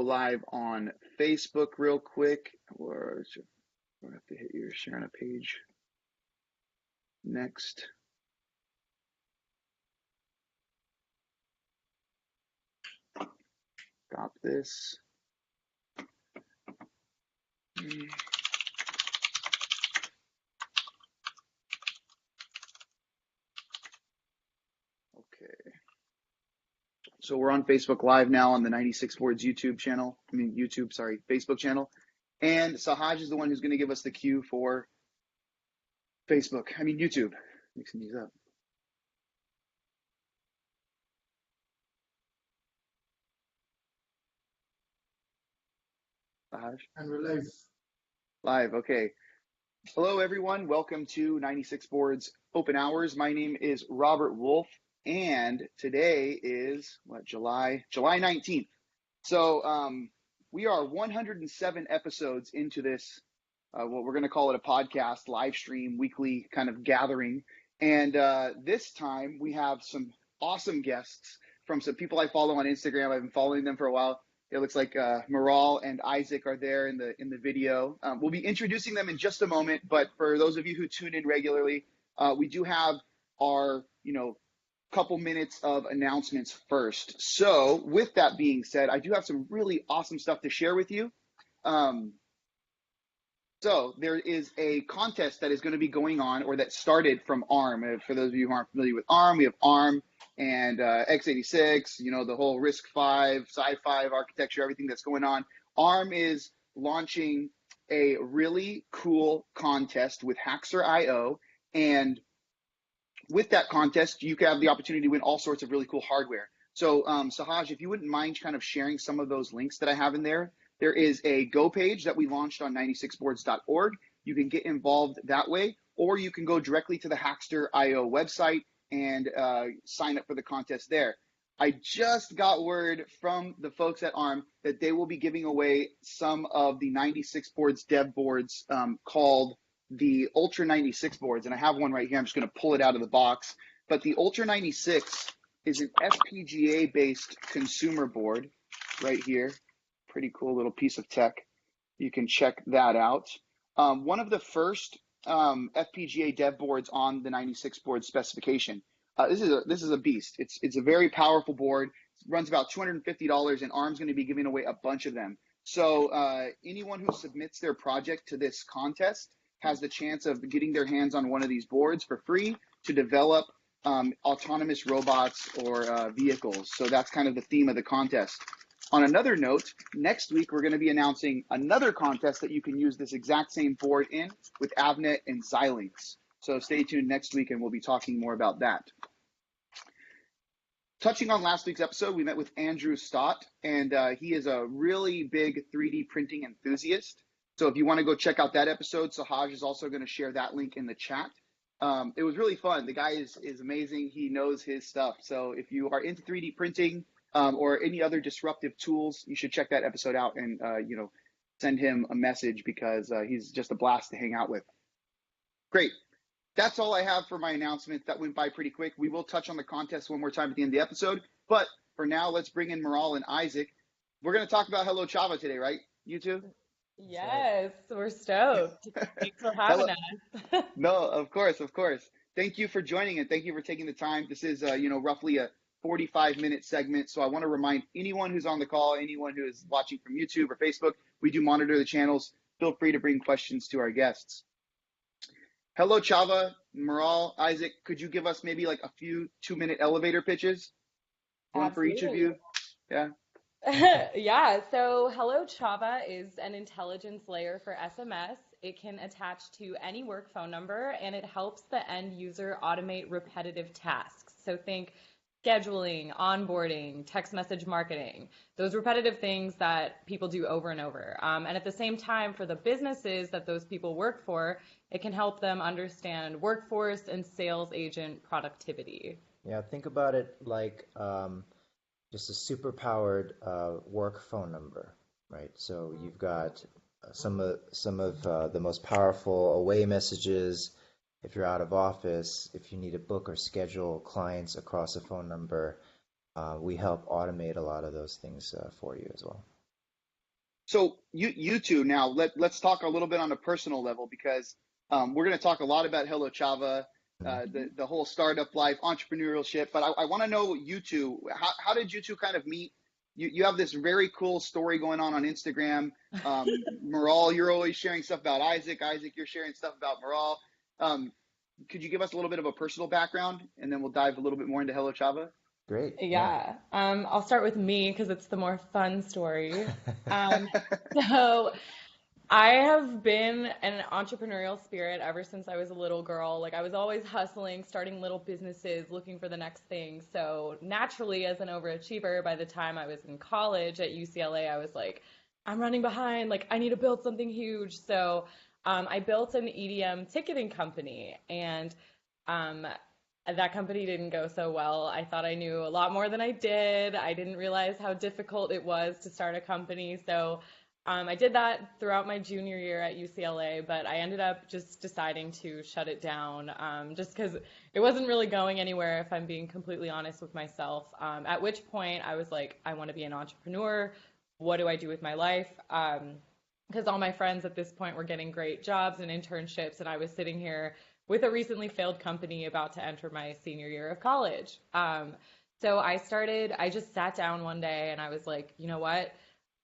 live on Facebook real quick. Or we'll have to hit your sharing a page next. Stop this. Okay. So we're on Facebook Live now on the 96 Boards YouTube channel. Facebook channel. And Sahaj is the one who's going to give us the cue for YouTube. Mixing these up. Sahaj? And we're live. Live, okay. Hello, everyone. Welcome to 96 Boards Open Hours. My name is Robert Wolf, and today is, July 19th. So we are 107 episodes into this, what we're going to call it a podcast, live stream, weekly kind of gathering. And this time we have some awesome guests from some people I follow on Instagram. I've been following them for a while. It looks like Meral and Isaac are there in the video. We'll be introducing them in just a moment, but for those of you who tune in regularly, we do have our, couple minutes of announcements first. So with that being said, I do have some really awesome stuff to share with you. So there is a contest that is going to be going on, or that started from ARM. For those of you who aren't familiar with ARM, we have ARM and x86, the whole RISC-V, Sci-5 architecture, everything that's going on. ARM is launching a really cool contest with Hackster.io, and with that contest, you can have the opportunity to win all sorts of really cool hardware. So Sahaj, if you wouldn't mind kind of sharing some of those links that I have in there. There is a Go page that we launched on 96boards.org. You can get involved that way, or you can go directly to the Hackster.io website and sign up for the contest there. I just got word from the folks at ARM that they will be giving away some of the 96 boards dev boards called the Ultra 96 boards. And I have one right here. I'm just going to pull it out of the box. But the Ultra 96 is an FPGA-based consumer board right here. Pretty cool little piece of tech. You can check that out. One of the first FPGA dev boards on the 96 board specification. This is a beast. It's a very powerful board. It runs about $250, and ARM's going to be giving away a bunch of them. So anyone who submits their project to this contest has the chance of getting their hands on one of these boards for free to develop autonomous robots or vehicles. So that's kind of the theme of the contest. On another note, next week we're going to be announcing another contest that you can use this exact same board in with Avnet and Xilinx. So stay tuned next week and we'll be talking more about that. Touching on last week's episode, we met with Andrew Stott, and he is a really big 3D printing enthusiast. So if you want to go check out that episode, Sahaj is also going to share that link in the chat. It was really fun. The guy is amazing. He knows his stuff. So if you are into 3D printing, or any other disruptive tools, you should check that episode out and, send him a message because he's just a blast to hang out with. Great. That's all I have for my announcement. That went by pretty quick. We will touch on the contest one more time at the end of the episode. But for now, let's bring in Meral and Isaac. We're going to talk about Hello Chava today, right? You two? Yes, we're stoked. Thanks for having us. No, of course. Thank you for joining and thank you for taking the time. This is, roughly a 45-minute segment. So I want to remind anyone who's on the call, anyone who is watching from YouTube or Facebook, we do monitor the channels. Feel free to bring questions to our guests. Hello, Chava, Meral, Isaac, could you give us maybe like a few 2-minute elevator pitches? One for each of you. Yeah. Yeah, so Hello Chava is an intelligence layer for SMS. It can attach to any work phone number, and it helps the end user automate repetitive tasks. So think scheduling, onboarding, text message marketing, those repetitive things that people do over and over. And at the same time, for the businesses that those people work for, it can help them understand workforce and sales agent productivity. Yeah, think about it like just a super-powered work phone number, right? So you've got some of the most powerful away messages. If you're out of office, if you need to book or schedule clients across a phone number, we help automate a lot of those things for you as well. So you two now let's talk a little bit on a personal level because we're going to talk a lot about Hello Chava, Mhm. the whole startup life, entrepreneurship. But I want to know you two. How did you two kind of meet? You have this very cool story going on Instagram. Meral, you're always sharing stuff about Isaac. Isaac, you're sharing stuff about Meral. Um, could you give us a little bit of a personal background, and then we'll dive a little bit more into Hello Chava? Great. Yeah. Yeah. I'll start with me because it's the more fun story. Um, so I have been an entrepreneurial spirit ever since I was a little girl. Like I was always hustling, starting little businesses, looking for the next thing. So naturally, as an overachiever, by the time I was in college at UCLA, I was like, I'm running behind. Like I need to build something huge. So I built an EDM ticketing company, and um, that company didn't go so well. I thought I knew a lot more than I did. I didn't realize how difficult it was to start a company. So I did that throughout my junior year at UCLA, but I ended up just deciding to shut it down just because it wasn't really going anywhere, if I'm being completely honest with myself. At which point I was like, I want to be an entrepreneur. What do I do with my life? Because all my friends at this point were getting great jobs and internships, and I was sitting here with a recently failed company about to enter my senior year of college. So I just sat down one day and I was like, you know what?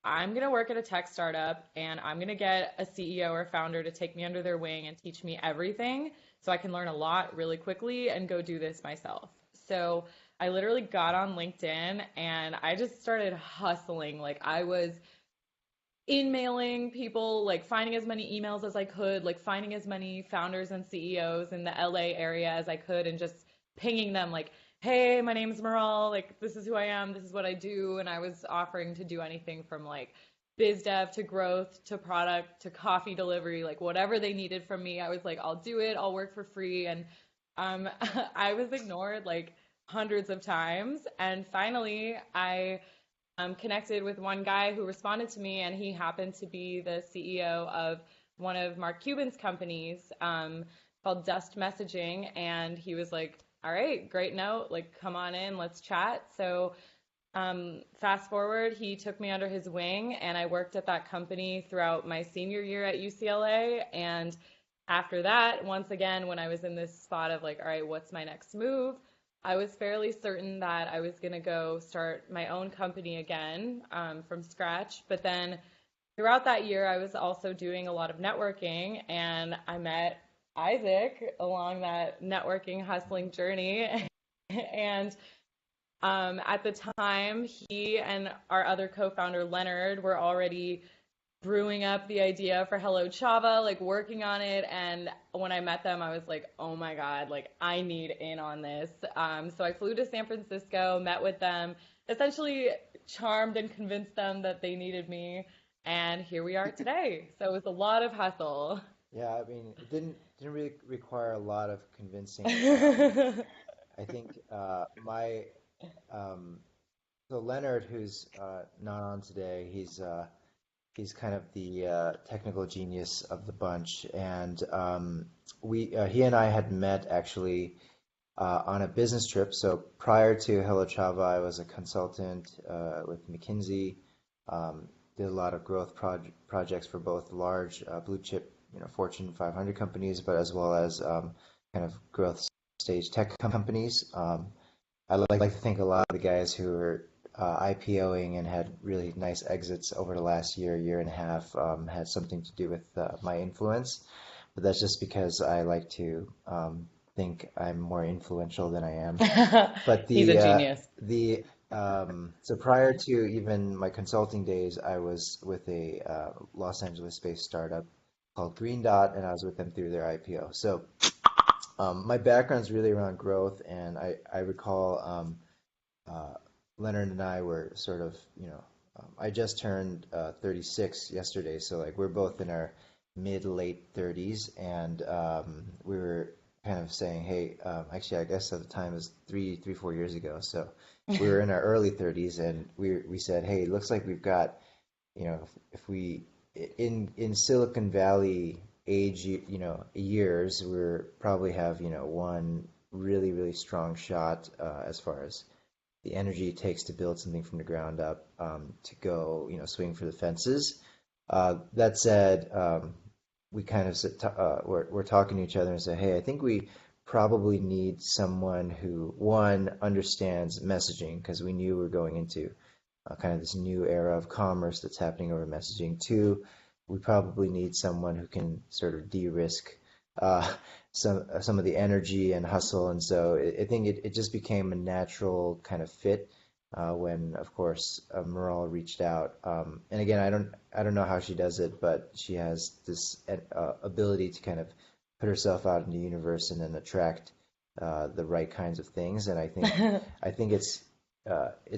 I'm going to work at a tech startup and I'm going to get a CEO or founder to take me under their wing and teach me everything so I can learn a lot really quickly and go do this myself. So I literally got on LinkedIn and I just started hustling. Like I was emailing people, like finding as many emails as I could, like finding as many founders and CEOs in the LA area as I could, and just pinging them like, hey, my name is Meral, like this is who I am, this is what I do. And I was offering to do anything from like biz dev to growth to product to coffee delivery, like whatever they needed from me. I was like, I'll do it, I'll work for free. And I was ignored like hundreds of times. And finally, I connected with one guy who responded to me, and he happened to be the CEO of one of Mark Cuban's companies called Dust Messaging. And he was like, all right, great note, like come on in, let's chat. So fast forward, he took me under his wing, and I worked at that company throughout my senior year at UCLA. And after that, once again, when I was in this spot of like, all right, what's my next move? I was fairly certain that I was going to go start my own company again from scratch. But then throughout that year, I was also doing a lot of networking, and I met Isaac along that networking hustling journey. And at the time, he and our other co-founder Leonard were already brewing up the idea for Hello Chava, like working on it. And when I met them, I was like, oh my God, like I need in on this. So I flew to San Francisco, met with them, essentially charmed and convinced them that they needed me. And here we are today. So it was a lot of hustle. Yeah, I mean, it didn't really require a lot of convincing. I think my um, so Leonard, who's not on today, he's kind of the technical genius of the bunch, and we he and I had met actually on a business trip. So prior to Hello Chava, I was a consultant with McKinsey. Did a lot of growth projects for both large blue chip, Fortune 500 companies, but as well as kind of growth stage tech companies. I like to think a lot of the guys who are IPOing and had really nice exits over the last year and a half had something to do with my influence. But that's just because I like to think I'm more influential than I am. But He's a genius. so prior to even my consulting days, I was with a Los Angeles-based startup called Green Dot, and I was with them through their IPO. So my background's really around growth, and I recall uh, Leonard and I were sort of, I just turned 36 yesterday, so like we're both in our mid late 30s, and we were kind of saying, hey, actually, I guess at the time it was 4 years ago, so we were in our early 30s, and we said, hey, it looks like we've got, if we in Silicon Valley age, years, we're probably have, one really, really strong shot as far as the energy it takes to build something from the ground up, to go, swing for the fences. That said, we kind of we're talking to each other and say, hey, I think we probably need someone who, one, understands messaging, because we knew we were going into kind of this new era of commerce that's happening over messaging. Two, we probably need someone who can sort of de-risk uh, some of the energy and hustle. And so I think it just became a natural kind of fit when, of course, Meral reached out. And again, I don't know how she does it, but she has this ability to kind of put herself out in the universe and then attract the right kinds of things. And I think it's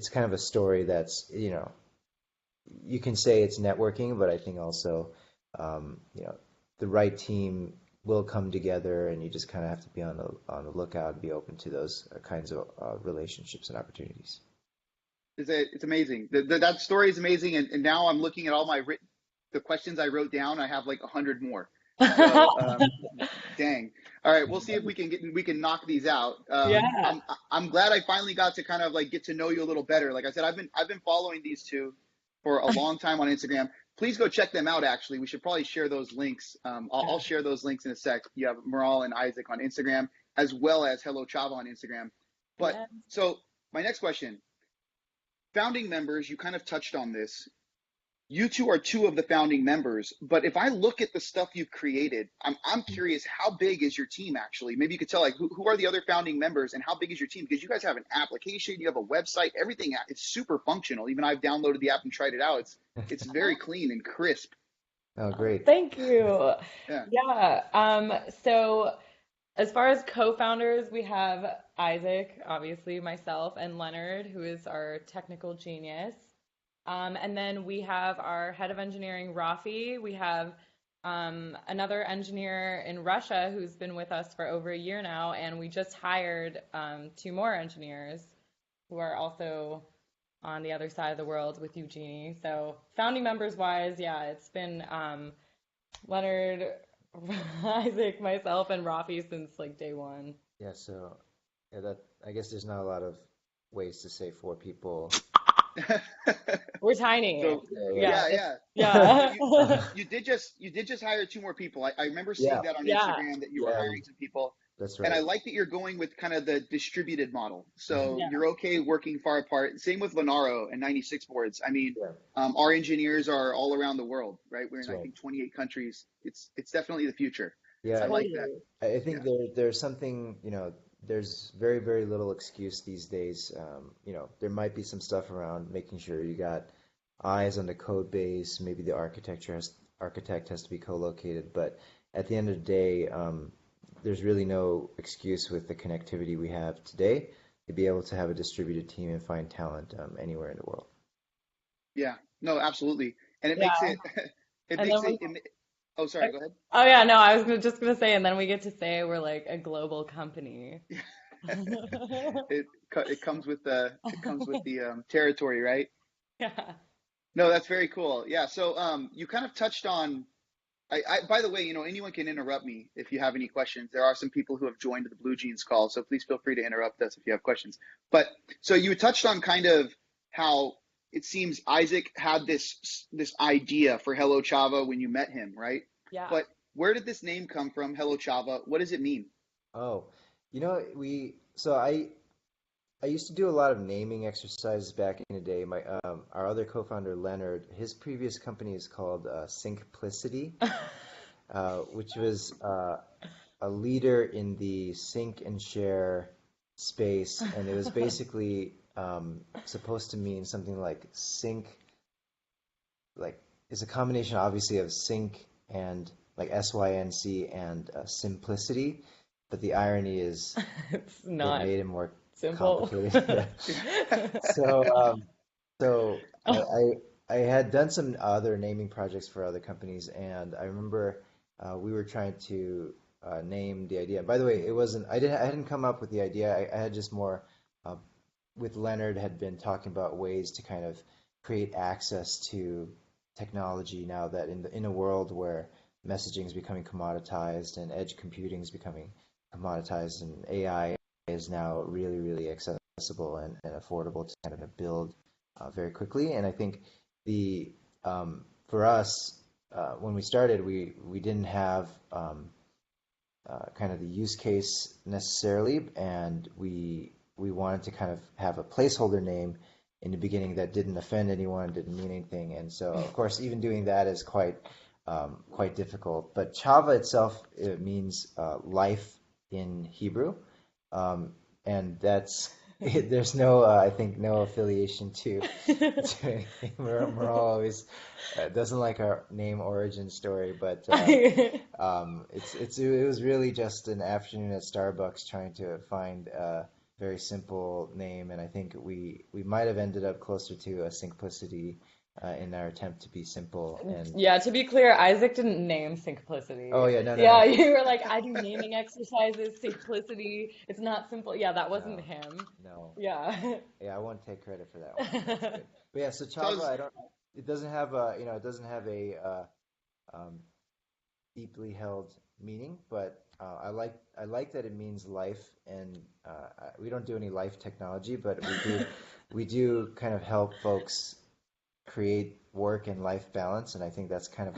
kind of a story that's, you can say it's networking, but I think also, the right team will come together, and you just kind of have to be on the lookout and be open to those kinds of relationships and opportunities. It's amazing. That story is amazing, and now I'm looking at all the questions I wrote down. I have like 100 more. So dang. All right, we'll see if we can knock these out. Yeah. I'm glad I finally got to kind of like get to know you a little better. Like I said, I've been following these two for a long time on Instagram. Please go check them out. Actually, we should probably share those links. I'll share those links in a sec. You have Meral and Isaac on Instagram, as well as Hello Chava on Instagram. But Yeah. so my next question, founding members, you kind of touched on this. You two are two of the founding members, but if I look at the stuff you've created, I'm curious, how big is your team actually? Maybe you could tell, like, who are the other founding members and how big is your team? Because you guys have an application, you have a website, everything. It's super functional. Even I've downloaded the app and tried it out. It's very clean and crisp. Oh, great. Thank you. Yeah. Yeah. So as far as co-founders, we have Isaac, obviously, myself, and Leonard, who is our technical genius. And then we have our head of engineering, Rafi. We have another engineer in Russia who's been with us for over a year now, and we just hired two more engineers who are also on the other side of the world with Eugenie. So founding members wise, yeah, it's been Leonard, Isaac, myself, and Rafi since like day one. Yeah, so that I guess there's not a lot of ways to say four people. We're tiny. So Yeah. yeah. Yeah. You did just hire two more people. I remember seeing Yeah, that on Yeah. Instagram that you were yeah, hiring some people. that's And I right. like that you're going with kind of the distributed model. So Yeah. you're okay working far apart. Same with Lenaro and 96 boards. I mean, Yeah, our engineers are all around the world, right? We're in, that's I right. think, 28 countries. It's definitely the future. I Yeah, like that. Totally. I Yeah. think there's something, there's very, very little excuse these days. There might be some stuff around making sure you got eyes on the code base, maybe the architect has to be co-located, but at the end of the day, there's really no excuse with the connectivity we have today to be able to have a distributed team and find talent anywhere in the world. Yeah. No, absolutely. And it makes Yeah. it, it And makes then it, oh, sorry, go ahead. oh yeah, no, I was just gonna say, and then we get to say we're like a global company. It comes with the territory, right? Yeah. No, that's very cool. Yeah. So you kind of touched on. By the way, anyone can interrupt me if you have any questions. There are some people who have joined the Blue Jeans call, so please feel free to interrupt us if you have questions. But so you touched on kind of how it seems Isaac had this idea for Hello Chava when you met him, right? Yeah. But where did this name come from, Hello Chava? What does it mean? Oh, so I used to do a lot of naming exercises back in the day. Our other co-founder Leonard, his previous company is called Syncplicity, which was a leader in the sync and share space, and it was basically supposed to mean something like sync, like it's a combination obviously of sync and like SYNC and simplicity, but the irony is It's they not made it more simple. complicated. Yeah. So I had done some other naming projects for other companies, and I remember we were trying to name the idea. By the way, it wasn't I hadn't come up with the idea. I had just more with Leonard had been talking about ways to kind of create access to technology now that in a world where messaging is becoming commoditized and edge computing is becoming commoditized and AI is now really, really accessible accessible and affordable to kind of build very quickly. And I think the for us, when we started, we didn't have kind of the use case necessarily, and we wanted to kind of have a placeholder name in the beginning that didn't offend anyone, didn't mean anything, and so of course even doing that is quite difficult. But Chava itself, it means life in Hebrew, and that's there's no I think no affiliation to anything. Meral always doesn't like our name origin story, but it was really just an afternoon at Starbucks trying to find a very simple name, and I think we might have ended up closer to a simplicity in our attempt to be simple. And Yeah, to be clear, Isaac didn't name Simplicity. oh yeah, no, Yeah, you were like, I do naming exercises, Simplicity. It's not simple. Yeah, that wasn't no, him. no. Yeah. Yeah, I won't take credit for that one. That's good. But yeah, so Chava, I don't. It doesn't have a, it doesn't have a um, deeply held meaning, but I like that it means life, and we don't do any life technology, but we do kind of help folks create work and life balance, and I think that's kind of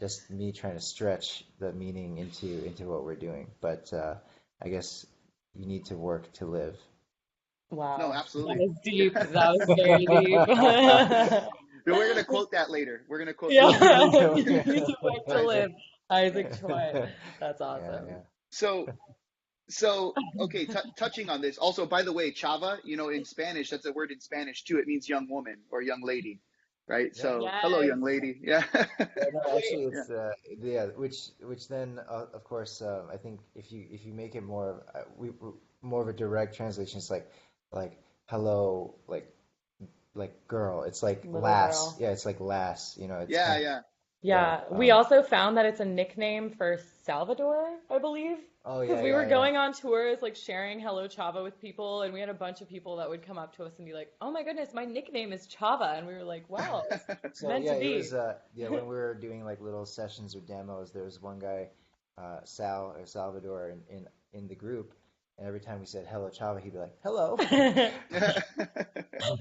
just me trying to stretch the meaning into what we're doing. But I guess you need to work to live. No, Wow. That absolutely. was deep. That was very deep. No, we're gonna quote that later. We're gonna quote that later. Yeah. You need to work to Isaac. live. Isaac Choi. That's Yeah, awesome. yeah. So okay, touching on this. Also, by the way, chava, in Spanish, that's a word in Spanish too. It means young woman or young lady, right? Yeah. So, hello, Yes. young lady. Yeah. Yeah, no, actually, Yeah. it's yeah, which then of course I think if you make it more more of a direct translation, it's like hello, like girl. It's like Little lass. girl. Yeah, it's like lass. It's Yeah, kind of yeah. yeah. Yeah, we also found that it's a nickname for Salvador, I believe. Oh Because yeah, we were yeah, yeah. going on tours, like sharing Hello Chava with people, and we had a bunch of people that would come up to us and be like, "Oh my goodness, my nickname is Chava," and we were like, "Wow, it's So meant yeah, to it be." was yeah, when we were doing like little sessions or demos, there was one guy, Sal or Salvador in the group, and every time we said hello Chava, he'd be like, hello.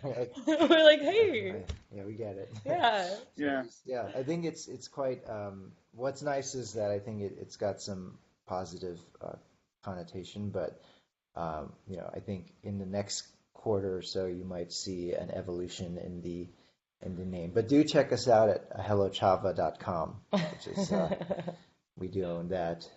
Like, We're like, yeah, "Hey, yeah, we get it. yeah, So Yeah. yeah, I think it's quite what's nice is that I think it's got some positive connotation, but I think in the next quarter or so you might see an evolution in the name. But do check us out at hellochava.com, which is we do own that.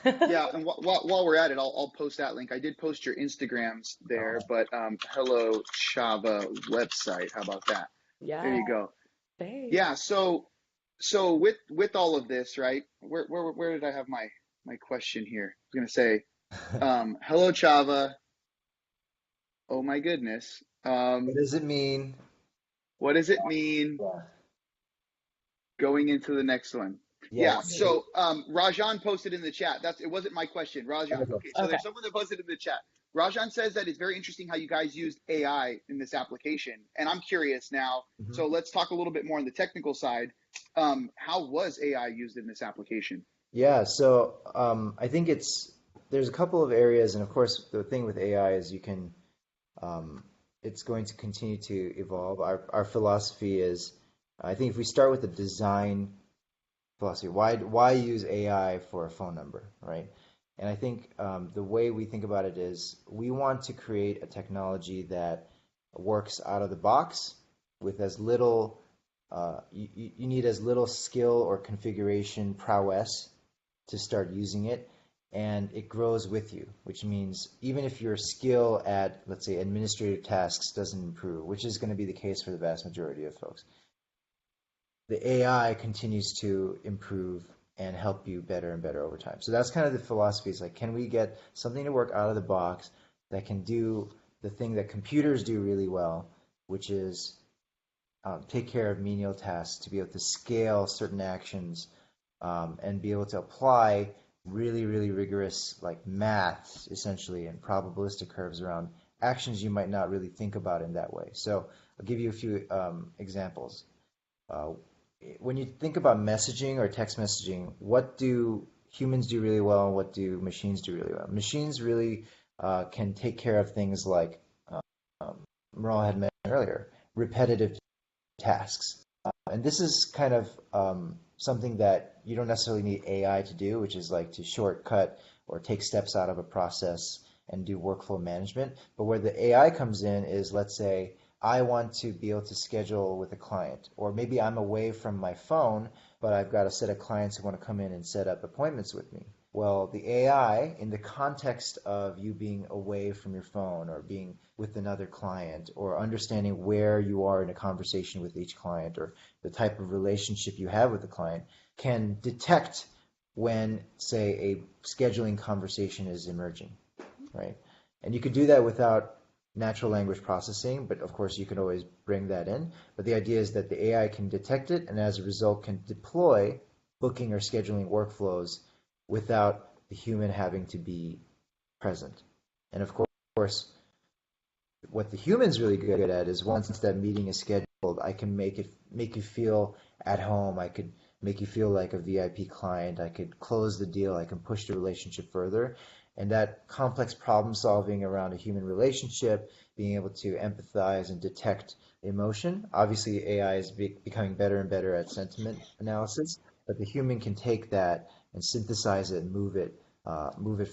Yeah, and while we're at it, I'll post that link. I did post your Instagrams there, Oh, but Hello Chava website. How about that? There yeah, you go. thanks." Yeah, so with all of this, right? Where did I have my question here? I was gonna say, hello Chava. Oh my goodness. what does it mean? What does it mean Yeah. going into the next one? Yeah, Yes. so Rajan posted in the chat. It wasn't my question. Rajan. Okay. Okay, so Okay. there's someone that posted in the chat. Rajan says that it's very interesting how you guys used AI in this application. And I'm curious now. Mhm. So let's talk a little bit more on the technical side. How was AI used in this application? Yeah, so I think there's a couple of areas, and of course the thing with AI is you can it's going to continue to evolve. Our philosophy is, I think if we start with the design philosophy, why use AI for a phone number, right? And I think the way we think about it is we want to create a technology that works out of the box with as little you need as little skill or configuration prowess to start using it, and it grows with you, which means even if your skill at, let's say, administrative tasks doesn't improve, which is going to be the case for the vast majority of folks, the AI continues to improve and help you better and better over time. So that's kind of the philosophy. Is like, can we get something to work out of the box that can do the thing that computers do really well, which is take care of menial tasks, to be able to scale certain actions, and be able to apply really, really rigorous like math, essentially, and probabilistic curves around actions you might not really think about in that way. So I'll give you a few examples. When you think about messaging or text messaging, what do humans do really well and what do machines do really well? Machines really can take care of things like Meral had mentioned earlier, repetitive tasks. And this is kind of something that you don't necessarily need AI to do, which is like to shortcut or take steps out of a process and do workflow management. But where the AI comes in is, let's say, I want to be able to schedule with a client, or maybe I'm away from my phone, but I've got a set of clients who want to come in and set up appointments with me. Well, the AI, in the context of you being away from your phone or being with another client or understanding where you are in a conversation with each client or the type of relationship you have with the client, can detect when, say, a scheduling conversation is emerging, right? And you could do that without natural language processing, but of course you can always bring that in. But the idea is that the AI can detect it and as a result can deploy booking or scheduling workflows without the human having to be present. And of course, what the human's really good at is once that meeting is scheduled, I can make you feel at home. I could make you feel like a VIP client. I could close the deal. I can push the relationship further. And that complex problem solving around a human relationship, being able to empathize and detect emotion. Obviously, AI is becoming better and better at sentiment analysis, but the human can take that and synthesize it and move it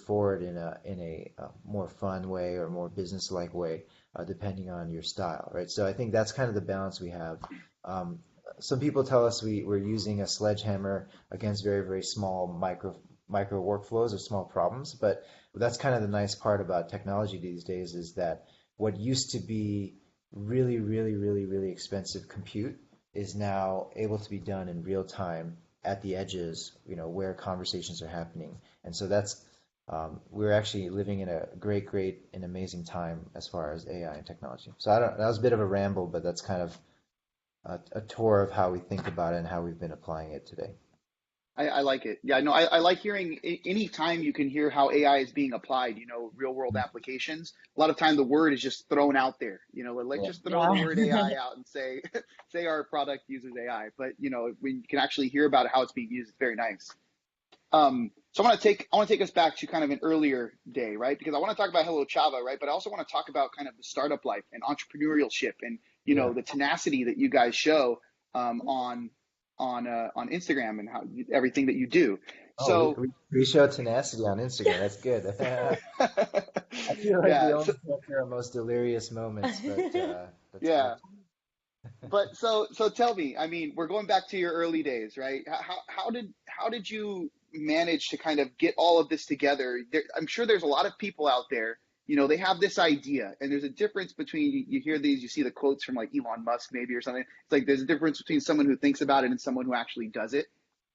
forward in a more fun way or more business-like way, depending on your style, right? So I think that's kind of the balance we have. Some people tell us we're using a sledgehammer against very, very small micro workflows or small problems, but that's kind of the nice part about technology these days is that what used to be really, really, really, really expensive compute is now able to be done in real time at the edges, where conversations are happening. And so that's we're actually living in a great and amazing time as far as AI and technology. So that was a bit of a ramble, but that's kind of a tour of how we think about it and how we've been applying it today. I like it. Yeah, no, I like hearing any time you can hear how AI is being applied, real world applications. A lot of time the word is just thrown out there, let's just throw the word Yeah. AI out and say, say our product uses AI. But, when you can actually hear about how it's being used, it's very nice. So I want to take us back to kind of an earlier day, right? Because I want to talk about Hello Chava, right? But I also want to talk about kind of the startup life and entrepreneurship and, Yeah. the tenacity that you guys show on Instagram and how everything that you do. Oh, we, So we, we show tenacity on Instagram. That's good. I feel like we yeah, only capture our most delirious moments, but that's good. yeah. But so tell me, I mean, we're going back to your early days, right? How did you manage to kind of get all of this together? I'm sure there's a lot of people out there, they have this idea, and there's a difference between you hear these, you see the quotes from like Elon Musk maybe or something. It's like there's a difference between someone who thinks about it and someone who actually does it.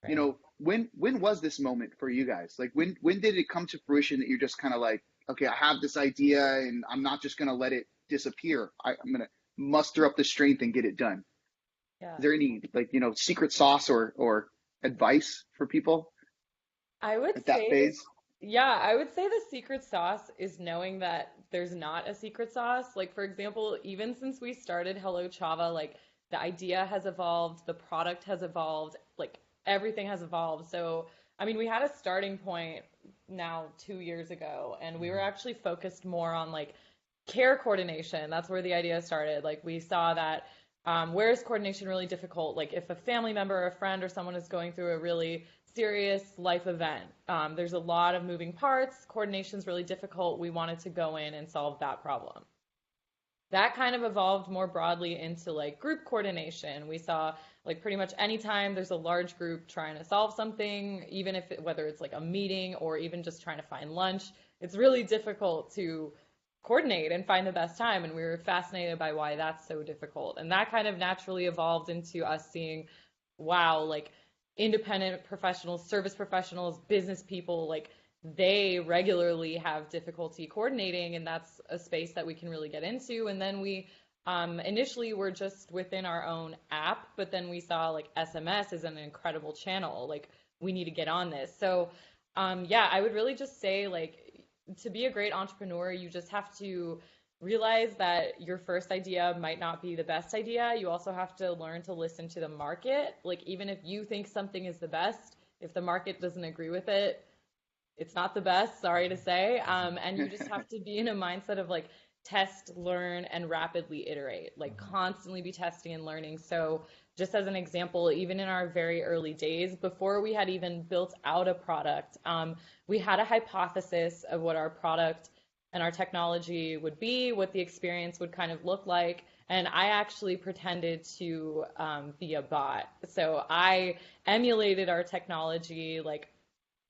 Right. When was this moment for you guys? Like when did it come to fruition that you're just kind of like, okay, I have this idea and I'm not just gonna let it disappear. I'm gonna muster up the strength and get it done. Yeah. Is there any like, secret sauce or advice for people I would at that say, phase? yeah, I would say the secret sauce is knowing that there's not a secret sauce. Like, for example, even since we started Hello Chava, like the idea has evolved, the product has evolved, like everything has evolved. So, I mean, we had a starting point now 2 years ago, and we were actually focused more on like care coordination. That's where the idea started. Like, we saw that where is coordination really difficult? Like, if a family member or a friend or someone is going through a really serious life event. There's a lot of moving parts. Coordination's really difficult. We wanted to go in and solve that problem. That kind of evolved more broadly into like group coordination. We saw like pretty much anytime there's a large group trying to solve something, even if whether it's like a meeting or even just trying to find lunch, it's really difficult to coordinate and find the best time. And we were fascinated by why that's so difficult. And that kind of naturally evolved into us seeing, wow, like independent professionals, service professionals, business people, like they regularly have difficulty coordinating, and that's a space that we can really get into. And then we initially were just within our own app, but then we saw like SMS is an incredible channel. Like we need to get on this. So yeah, I would really just say like to be a great entrepreneur, you just have to realize that your first idea might not be the best idea. You also have to learn to listen to the market. Like even if you think something is the best, if the market doesn't agree with it, it's not the best, sorry to say. And you just have to be in a mindset of like test, learn, and rapidly iterate, like constantly be testing and learning. So just as an example, even in our very early days, before we had even built out a product, we had a hypothesis of what our product and our technology would be, what the experience would kind of look like. And I actually pretended to be a bot. So I emulated our technology. Like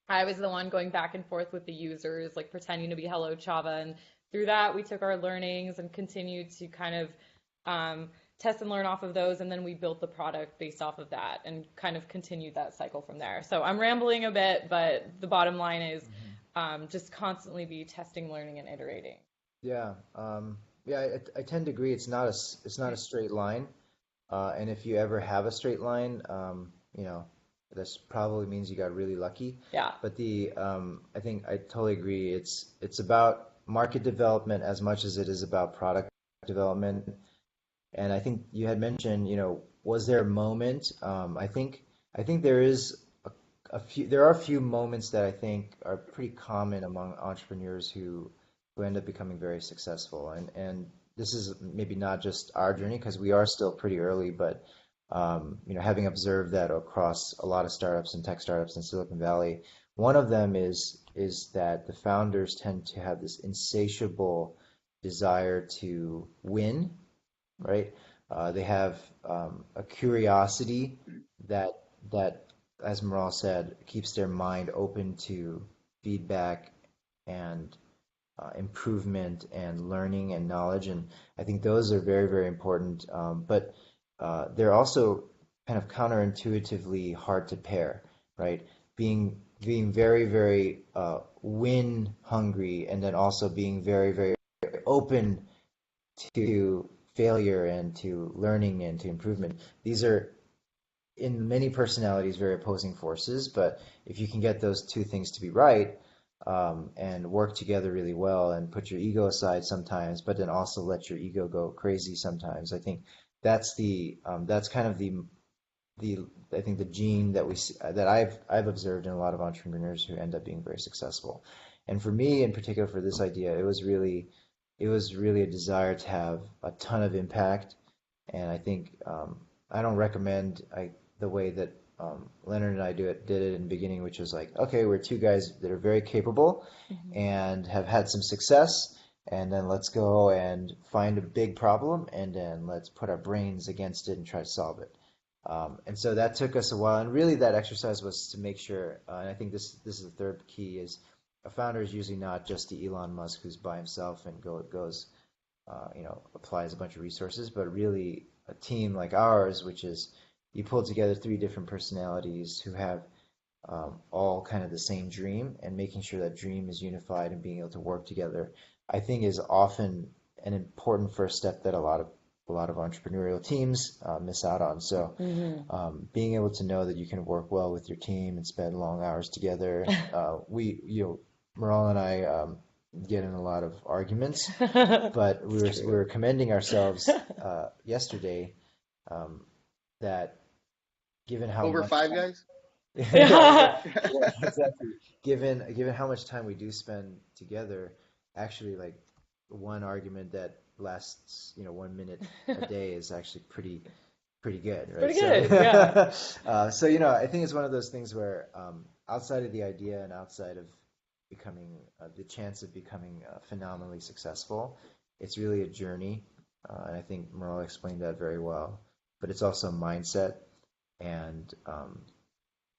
I was the one going back and forth with the users, like pretending to be Hello Chava. And through that, we took our learnings and continued to kind of test and learn off of those. And then we built the product based off of that and kind of continued that cycle from there. So I'm rambling a bit, but the bottom line is just constantly be testing, learning, and iterating. Yeah, yeah, I tend to agree. It's not a straight line, and if you ever have a straight line, you know, this probably means you got really lucky. Yeah. But I think I totally agree. It's about market development as much as it is about product development. And I think you had mentioned, you know, was there a moment? I think there is a few. There are a few moments that I think are pretty common among entrepreneurs who end up becoming very successful. And this is maybe not just our journey because we are still pretty early, but you know, having observed that across a lot of startups and tech startups in Silicon Valley, one of them is that the founders tend to have this insatiable desire to win, right? They have a curiosity that, as Meral said, keeps their mind open to feedback and improvement and learning and knowledge. And I think those are very, very important. But they're also kind of counterintuitively hard to pair, right? Being very, very win hungry, and then also being very, very open to failure and to learning and to improvement. These are in many personalities very opposing forces, but if you can get those two things to be right, and work together really well and put your ego aside sometimes, but then also let your ego go crazy sometimes. I think that's kind of I think the gene that that I've observed in a lot of entrepreneurs who end up being very successful. And for me in particular, for this idea, it was really a desire to have a ton of impact. And I think I don't recommend the way that Leonard and I did it in the beginning, which was like, okay, we're two guys that are very capable and have had some success, and then let's go and find a big problem, and then let's put our brains against it and try to solve it. And so that took us a while, and really that exercise was to make sure, and I think this is the third key, is a founder is usually not just the Elon Musk who's by himself and goes, you know, applies a bunch of resources, but really a team like ours, which is you pull together three different personalities who have all kind of the same dream, and making sure that dream is unified and being able to work together, I think is often an important first step that a lot of entrepreneurial teams miss out on. So being able to know that you can work well with your team and spend long hours together. Meral and I get in a lot of arguments, but we were commending ourselves yesterday that given how Over much five guys? yeah, exactly. Given how much time we do spend together, actually, like one argument that lasts, you know, 1 minute a day is actually pretty good, right? Pretty good, yeah. So, you know, I think it's one of those things where outside of the idea and outside of becoming the chance of becoming phenomenally successful, it's really a journey, and I think Meral explained that very well. But it's also mindset, and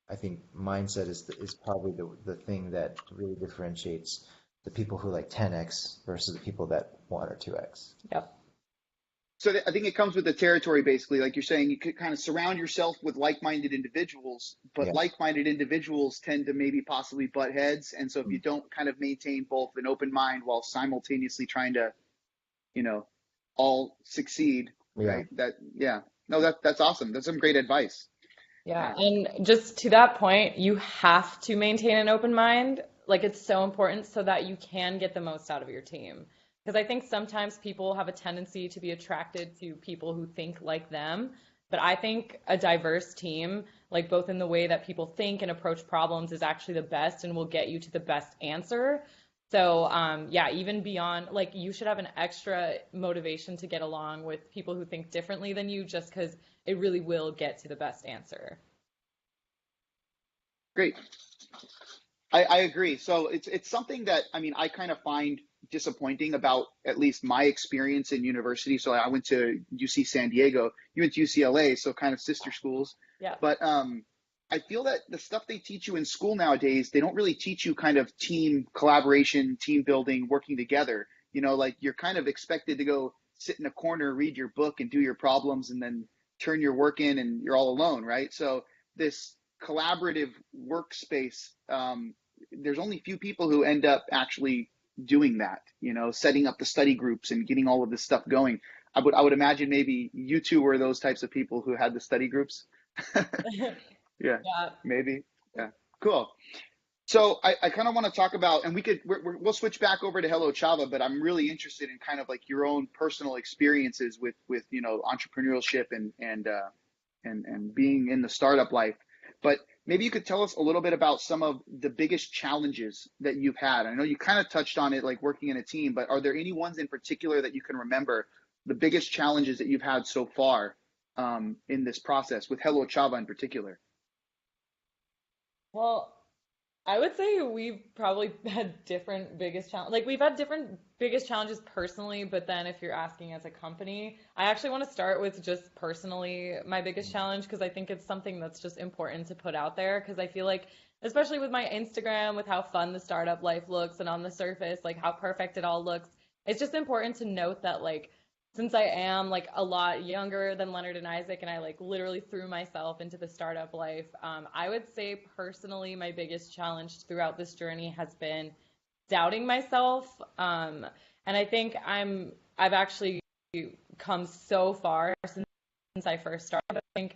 I think mindset is probably the thing that really differentiates the people who like 10x versus the people that 1 or 2x. Yep. So I think it comes with the territory, basically. Like you're saying, you could kind of surround yourself with like-minded individuals, but Yeah. like-minded individuals tend to maybe possibly butt heads. And so if you don't kind of maintain both an open mind while simultaneously trying to, you know, all succeed, Yeah. right? No, that's awesome. That's some great advice. Yeah, and just to that point, you have to maintain an open mind. Like it's so important so that you can get the most out of your team. Because I think sometimes people have a tendency to be attracted to people who think like them. But I think a diverse team, like both in the way that people think and approach problems, is actually the best and will get you to the best answer. So, yeah, even beyond, like, you should have an extra motivation to get along with people who think differently than you just because it really will get to the best answer. Great. I agree. So it's something that I mean I kind of find disappointing about at least my experience in university. So I went to UC San Diego, you went to UCLA, so kind of sister schools. Yeah. But I feel that the stuff they teach you in school nowadays, they don't really teach you kind of team collaboration, team building, working together. You know, like you're kind of expected to go sit in a corner, read your book, and do your problems, and then turn your work in, and you're all alone, right? So this collaborative workspace, there's only few people who end up actually doing that, you know, setting up the study groups and getting all of this stuff going. I would imagine maybe you two were those types of people who had the study groups. Yeah, Yeah. maybe. Yeah, cool. So I kind of want to talk about, and we'll switch back over to Hello Chava, but I'm really interested in kind of like your own personal experiences with you know entrepreneurship and being in the startup life. But maybe you could tell us a little bit about some of the biggest challenges that you've had. I know you kind of touched on it, like working in a team, but are there any ones in particular that you can remember, the biggest challenges that you've had so far in this process with Hello Chava in particular? Well, I would say we've probably had different biggest challenge. Like we've had different biggest challenges personally, but then if you're asking as a company, I actually want to start with just personally my biggest challenge because I think it's something that's just important to put out there because I feel like especially with my Instagram, with how fun the startup life looks and on the surface, like how perfect it all looks, it's just important to note that like since I am like a lot younger than Leonard and Isaac, and I like literally threw myself into the startup life, I would say personally my biggest challenge throughout this journey has been doubting myself. And I think I've actually come so far since I first started. I think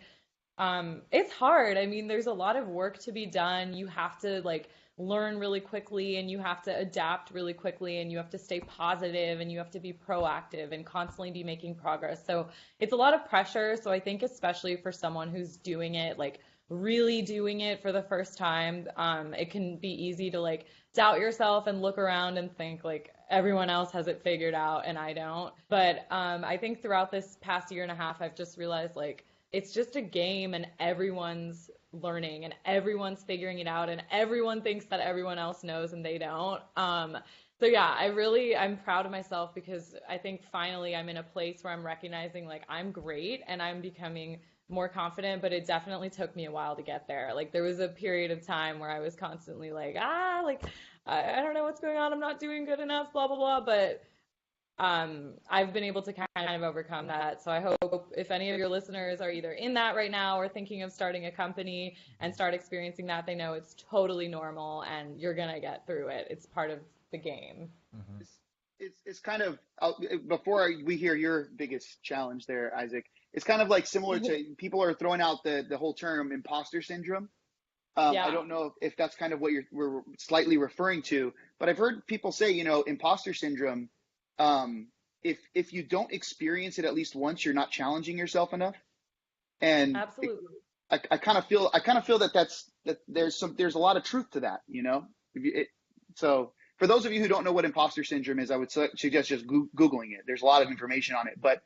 it's hard. I mean, there's a lot of work to be done. You have to like learn really quickly and you have to adapt really quickly and you have to stay positive and you have to be proactive and constantly be making progress. So it's a lot of pressure. So I think especially for someone who's doing it, like really doing it for the first time, it can be easy to like doubt yourself and look around and think like everyone else has it figured out and I don't. But I think throughout this past year and a half, I've just realized like it's just a game and everyone's learning and everyone's figuring it out and everyone thinks that everyone else knows and they don't. So yeah, I'm proud of myself because I think finally I'm in a place where I'm recognizing like I'm great and I'm becoming more confident, but it definitely took me a while to get there. Like there was a period of time where I was constantly like, like I don't know what's going on. I'm not doing good enough, blah, blah, blah. But I've been able to kind of overcome that. So I hope if any of your listeners are either in that right now or thinking of starting a company and start experiencing that, they know it's totally normal and you're gonna get through it. It's part of the game. Hmm. It's kind of before we hear your biggest challenge there, Isaac. It's kind of like similar to people are throwing out the whole term imposter syndrome. I Yeah, don't know if that's kind of what we're slightly referring to, but I've heard people say, you know, imposter syndrome. If you don't experience it at least once, you're not challenging yourself enough. And absolutely. I kind of feel that that there's a lot of truth to that, you know. So for those of you who don't know what imposter syndrome is, I would suggest just googling it. There's a lot of information on it, but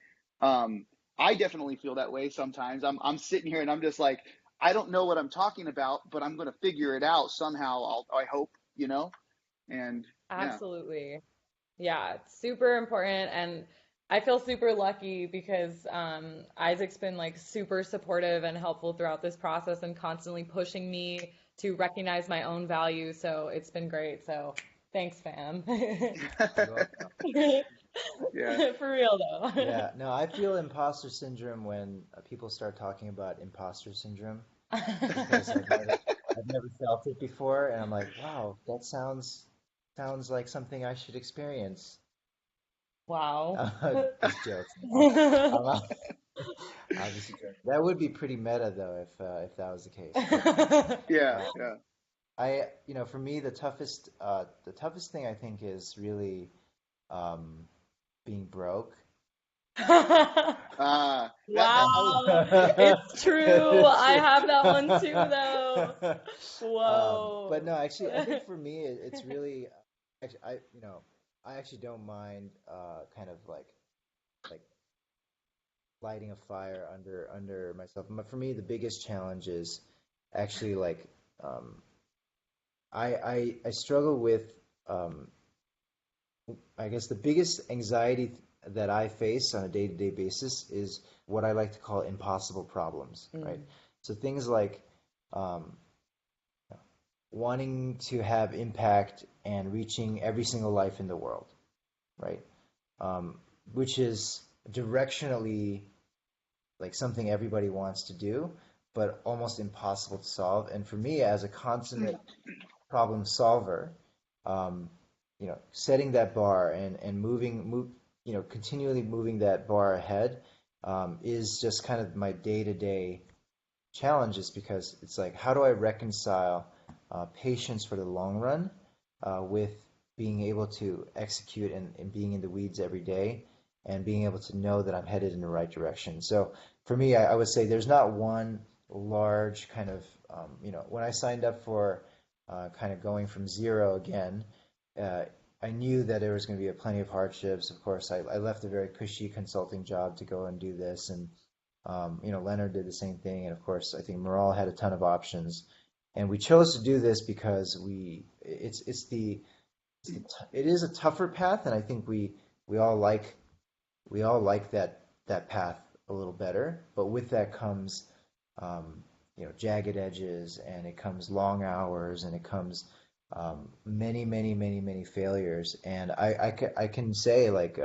I definitely feel that way sometimes. I'm sitting here and I'm just like, I don't know what I'm talking about, but I'm going to figure it out somehow. I hope, you know, and yeah. Absolutely. Yeah, it's super important. And I feel super lucky because Isaac's been like super supportive and helpful throughout this process and constantly pushing me to recognize my own value. So it's been great. So thanks, fam. You're welcome. Yeah. For real though. Yeah, no, I feel imposter syndrome when people start talking about imposter syndrome because I've never felt it before, and I'm like, wow, that sounds like something I should experience. Wow. Just jokes. Um, obviously, joking. That would be pretty meta though if that was the case. Yeah, Uh, yeah. for me, the toughest thing I think is really um, being broke. That Wow, it's true. I have that one too, though. But Whoa. no, actually, I think for me, it's really. actually, I actually don't mind kind of like lighting a fire under myself. But for me, the biggest challenge is actually like um, I struggle with um, I guess the biggest anxiety that I face on a day-to-day basis is what I like to call impossible problems, right? Mm. So things like um, wanting to have impact and reaching every single life in the world, right? Um, which is directionally like something everybody wants to do, but almost impossible to solve. And for me, as a consummate problem solver, um, setting that bar and continually moving that bar ahead is just kind of my day-to-day challenges because it's like, how do I reconcile patience for the long run with being able to execute and being in the weeds every day and being able to know that I'm headed in the right direction. So for me, I would say there's not one large kind of, when I signed up for kind of going from zero again, uh, I knew that there was going to be plenty of hardships. Of course, I left a very cushy consulting job to go and do this, and Leonard did the same thing, and of course, I think Meral had a ton of options, and we chose to do this because it is a tougher path, and I think we all like that path a little better. But with that comes, jagged edges, and it comes long hours, and it comes many, many, many, many failures. And I can say like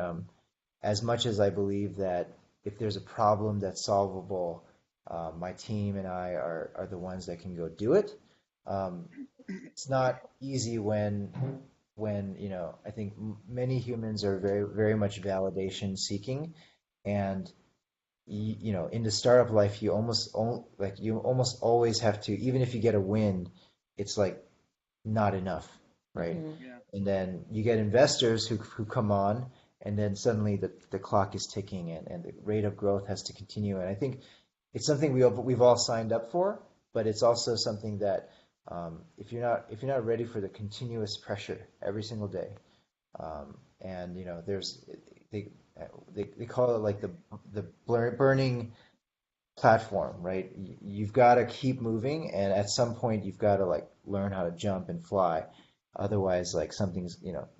as much as I believe that if there's a problem that's solvable, my team and I are the ones that can go do it. Um, it's not easy when I think many humans are very very much validation seeking, and in the startup life you almost always have to, even if you get a win, it's like not enough, right? Hmm. Yeah. And then you get investors who come on, and then suddenly the clock is ticking, and the rate of growth has to continue. And I think it's something we've all signed up for, but it's also something that if you're not ready for the continuous pressure every single day, and there's they, they call it like the burning platform, right? You've got to keep moving, and at some point you've got to like learn how to jump and fly. Otherwise, like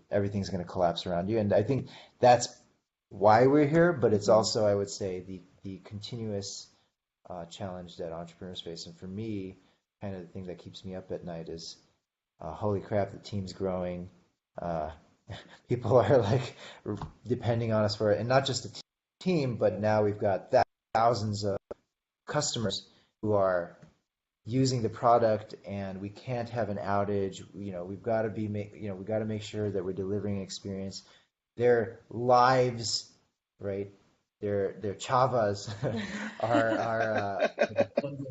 everything's going to collapse around you. And I think that's why we're here, but it's Hmm. also, I would say, the continuous challenge that entrepreneurs face. And for me, kind of the thing that keeps me up at night is, holy crap, the team's growing. Uh, People are like depending on us for it, and not just the team, but now we've got thousands of customers who are using the product, and we can't have an outage. We've got to we got to make sure that we're delivering an experience. Their lives, right? Their chavas are depending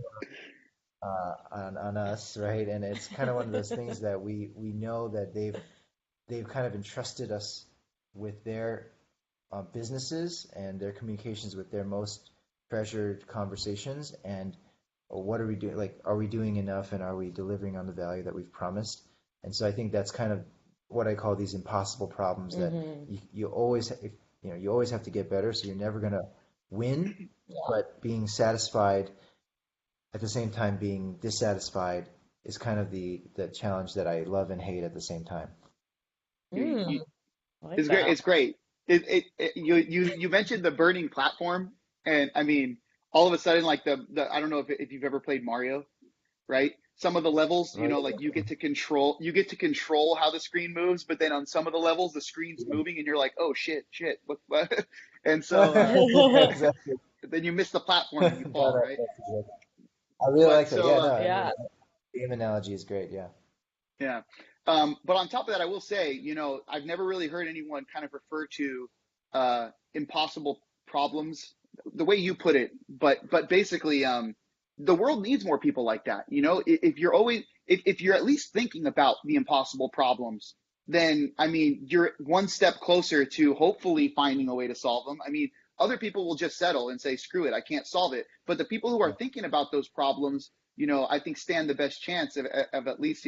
on us, right? And it's kind of one of those things that we know that they've kind of entrusted us with their businesses and their communications with their most treasured conversations. And what are we doing? Like, are we doing enough, and are we delivering on the value that we've promised? And so I think that's kind of what I call these impossible problems that Hmm. you always, you always have to get better. So you're never going to win, but being satisfied at the same time being dissatisfied is kind of the challenge that I love and hate at the same time. Mm. You, I like it's great. that. It's great. You mentioned the burning platform, and I mean, all of a sudden, like the I don't know if you've ever played Mario, right? Some of the levels, Right? like you get to control how the screen moves, but then on some of the levels, the screen's moving, and you're like, oh shit, shit, what? And so Exactly. then you miss the platform and you No, fall, no, right? that's good. I really But like that. so Yeah, no, I mean, Yeah. game analogy is great. Yeah. yeah. But on top of that, I will say, I've never really heard anyone kind of refer to impossible problems the way you put it. But basically, the world needs more people like that. If you're at least thinking about the impossible problems, then I mean, you're one step closer to hopefully finding a way to solve them. I mean, other people will just settle and say, screw it, I can't solve it. But the people who are thinking about those problems, I think stand the best chance of at least,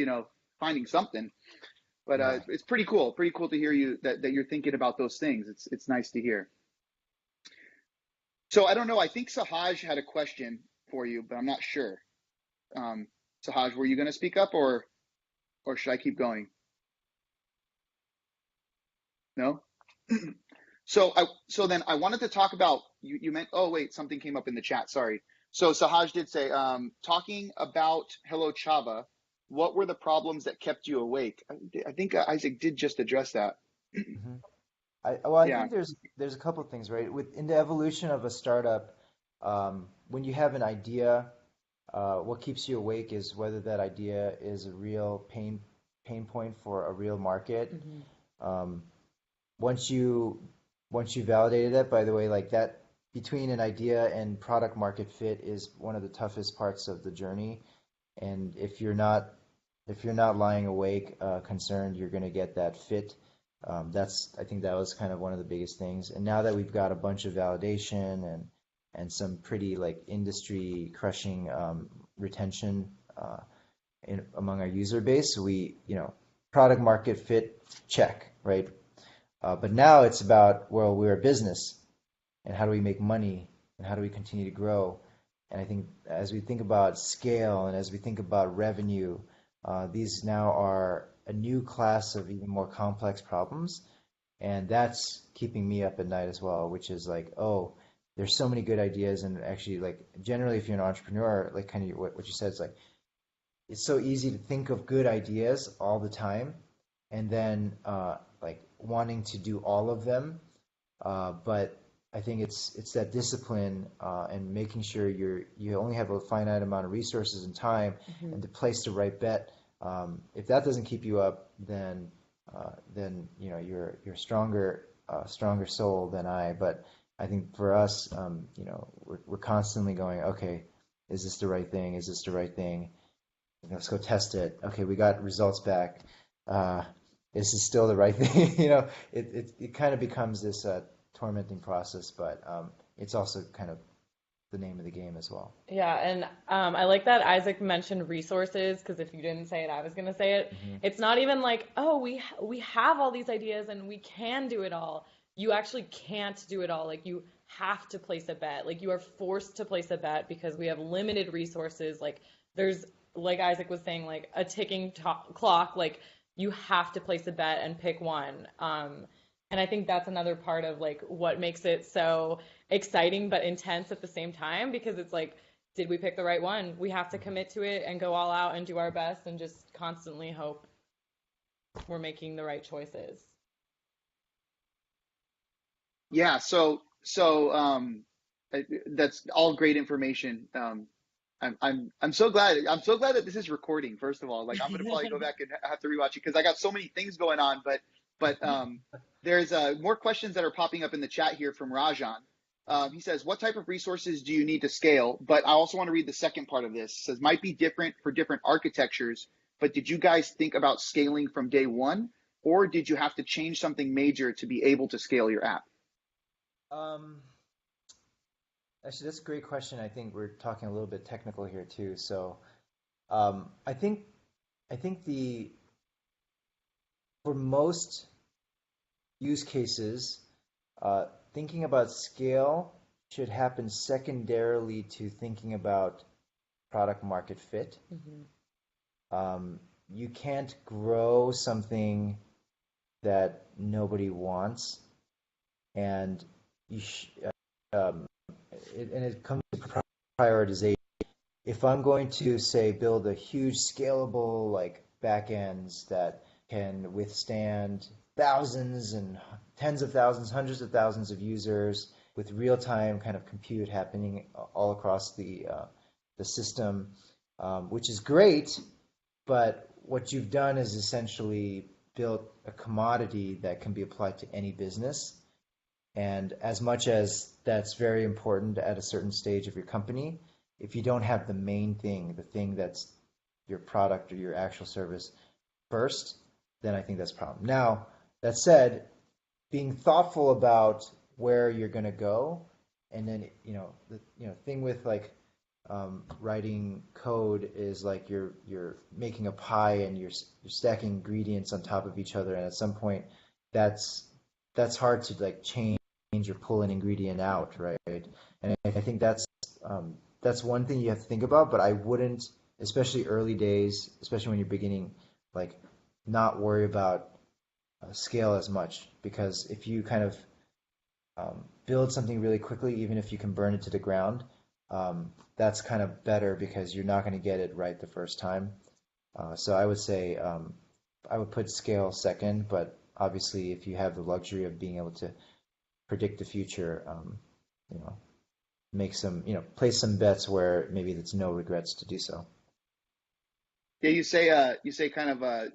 finding something. But Yeah. it's pretty cool to hear you that you're thinking about those things. It's nice to hear. So I don't know. I think Sahaj had a question for you, but I'm not sure. Um, Sahaj, were you going to speak up, or should I keep going? No. So then I wanted to talk about you. You meant, oh wait, something came up in the chat. Sorry. So Sahaj did say, talking about Hello Chava, what were the problems that kept you awake? I think Isaac did just address that. Hmm. I Yeah. think there's a couple of things, right? In the evolution of a startup, when you have an idea, what keeps you awake is whether that idea is a real pain point for a real market. Hmm. Um, once you validated it, by the way, like that between an idea and product market fit is one of the toughest parts of the journey. And if you're not lying awake, concerned, you're going to get that fit. I think that was kind of one of the biggest things. And now that we've got a bunch of validation and some pretty like industry crushing retention among our user base, product market fit, check, right? But now it's about, well, we're a business, and how do we make money, and how do we continue to grow? And I think as we think about scale and as we think about revenue, these now are a new class of even more complex problems. And that's keeping me up at night as well, which is like, oh, there's so many good ideas. And actually, like, generally, if you're an entrepreneur, like kind of what you said, it's like, it's so easy to think of good ideas all the time and then like wanting to do all of them. But I think it's that discipline and making sure you only have a finite amount of resources and time, Hmm. and to place the right bet. If that doesn't keep you up, then you're stronger soul than I. But I think for us, we're constantly going, okay, is this the right thing? Is this the right thing? Let's go test it. Okay, we got results back. Uh, is this still the right thing? It kind of becomes this tormenting process, but it's also kind of the name of the game as well. Yeah, and I like that Isaac mentioned resources because if you didn't say it, I was gonna say it. Hmm. It's not even like, oh, we have all these ideas and we can do it all. You actually can't do it all. Like you have to place a bet. Like you are forced to place a bet because we have limited resources. Like there's, like Isaac was saying, like a ticking clock. Like you have to place a bet and pick one. And I think that's another part of like what makes it so exciting but intense at the same time because it's like, did we pick the right one? We have to commit to it and go all out and do our best and just constantly hope we're making the right choices. Yeah. That's all great information. I'm so glad. I'm so glad that this is recording. First of all, like I'm gonna probably go back and have to rewatch it because I got so many things going on. But there's more questions that are popping up in the chat here from Rajan. He says, "What type of resources do you need to scale?" But I also want to read the second part of this. It says, "Might be different for different architectures, but did you guys think about scaling from day one, or did you have to change something major to be able to scale your app?" Um, Actually, that's a great question. I think we're talking a little bit technical here too. So, um, I think I think the for most use cases, uh, thinking about scale should happen secondarily to thinking about product market fit. Hmm. You can't grow something that nobody wants, and you sh um, and it comes to prioritization. If I'm going to say build a huge scalable like backends that can withstand thousands and tens of thousands, hundreds of thousands of users with real-time kind of compute happening all across the system, which is great, but what you've done is essentially built a commodity that can be applied to any business. And as much as that's very important at a certain stage of your company, if you don't have the main thing, the thing that's your product or your actual service first, then I think that's a problem. Now, that said, being thoughtful about where you're going to go, and then the thing with like writing code is like you're making a pie and you're stacking ingredients on top of each other, and at some point that's that's hard to like change or pull an ingredient out, right? And I think that's one thing you have to think about, but I wouldn't, especially early days, especially when you're beginning, like not worry about scale as much, because if you kind of build something really quickly, even if you can burn it to the ground, that's kind of better because you're not going to get it right the first time. So I would say I would put scale second, but obviously if you have the luxury of being able to predict the future, you know, make some, place some bets where maybe it's no regrets to do so. Yeah, you say kind of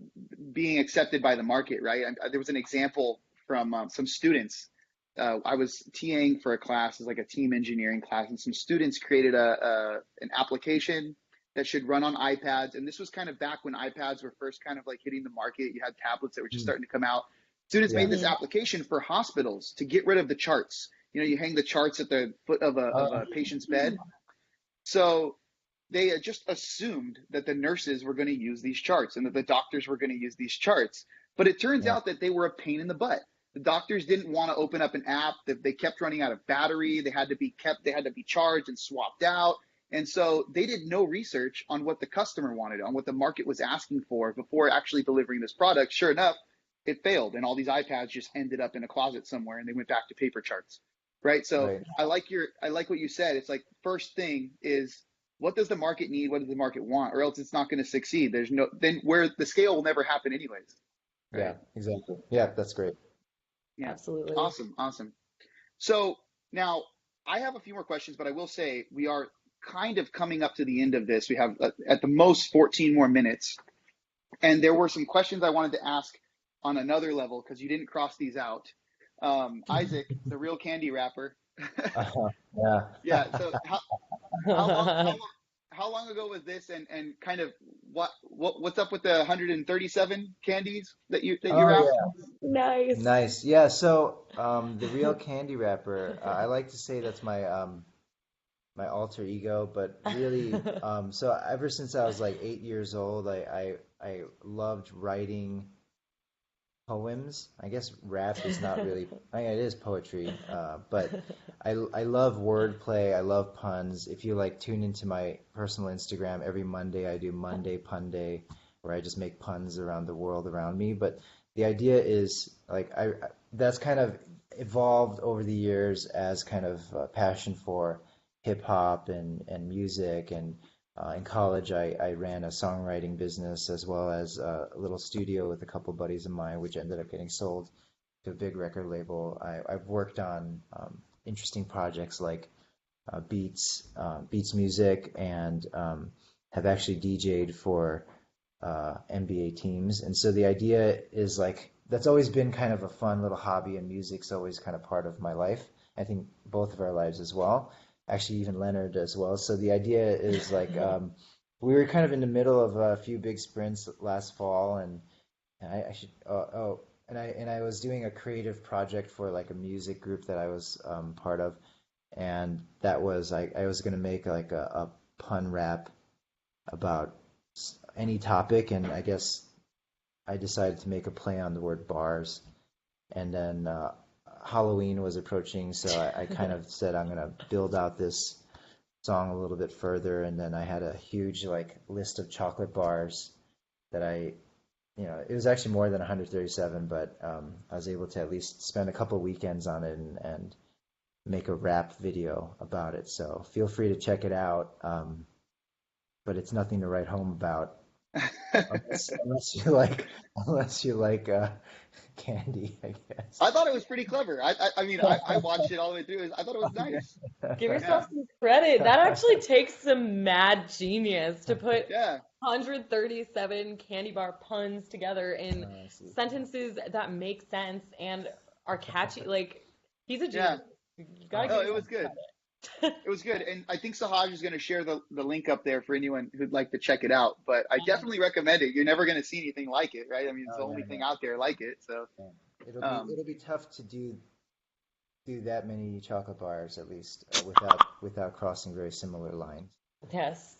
being accepted by the market, right? There was an example from some students. I was TAing for a class, it's like a team engineering class, and some students created a an application that should run on iPads. And this was kind of back when iPads were first kind of like hitting the market. You had tablets that were just Mm. starting to come out. Students Yeah. made this Mhm. application for hospitals to get rid of the charts. You know, you hang the charts at the foot of a patient's bed. So they just assumed that the nurses were going to use these charts and that the doctors were going to use these charts. But it turns Yeah. out that they were a pain in the butt. The doctors didn't want to open up an app, that they kept running out of battery. They had to be charged and swapped out. And so they did no research on what the customer wanted, on what the market was asking for before actually delivering this product. Sure enough, it failed. And all these iPads just ended up in a closet somewhere and they went back to paper charts. Right. So Right. I like what you said. It's like first thing is what does the market need? What does the market want? Or else it's not going to succeed. There's no, then where the scale will never happen anyways. Yeah, Right. exactly. Yeah, that's great. Yeah. Absolutely. Awesome. Awesome. So now I have a few more questions, but I will say we are kind of coming up to the end of this. We have at the most 14 more minutes. And there were some questions I wanted to ask on another level because you didn't cross these out. Isaac, the real candy wrapper. Yeah. Yeah. So how long how long ago was this and kind of what's up with the 137 candies that you Oh wrapped? yeah. Nice. Nice. Yeah, so the real candy wrapper, I like to say that's my alter ego, but really, so ever since I was like 8 years old, I loved writing poems. I guess rap is not really, I mean, it is poetry, but I love wordplay. I love puns. If you like tune into my personal Instagram, every Monday I do Monday Pun Day, where I just make puns around the world around me. But the idea is like that's kind of evolved over the years as kind of a passion for hip hop and music and in college, I ran a songwriting business as well as a little studio with a couple buddies of mine, which ended up getting sold to a big record label. I've worked on interesting projects like Beats Music, and have actually DJ'd for NBA teams. And so the idea is like that's always been kind of a fun little hobby, and music's always kind of part of my life. I think both of our lives as well. Actually, even Leonard as well. So the idea is like we were kind of in the middle of a few big sprints last fall, and I should and I was doing a creative project for like a music group that I was part of, and that was I was gonna make like a pun rap about any topic, and I guess I decided to make a play on the word bars, and then Halloween was approaching, so I kind of said I'm gonna build out this song a little bit further, and then I had a huge like list of chocolate bars that it was actually more than 137, but I was able to at least spend a couple weekends on it and make a rap video about it. So feel free to check it out, but it's nothing to write home about unless you like candy, I guess. I thought it was pretty clever. I mean I watched it all the way through. I thought it was nice. Give Yeah. yourself some credit. That actually takes some mad genius to put Yeah. 137 candy bar puns together in I see. sentences that make sense and are catchy. Like, he's a Yeah. genius. You gotta Oh, give it yourself was good. credit. It was good. And I think Sahaj is going to share the link up there for anyone who'd like to check it out. But I definitely recommend it. You're never going to see anything like it, right? I mean, it's Oh the yeah, only thing no. out there like it. So, Yeah. It'll be um, it'll be tough to do that many chocolate bars at least without crossing very similar lines. Yes.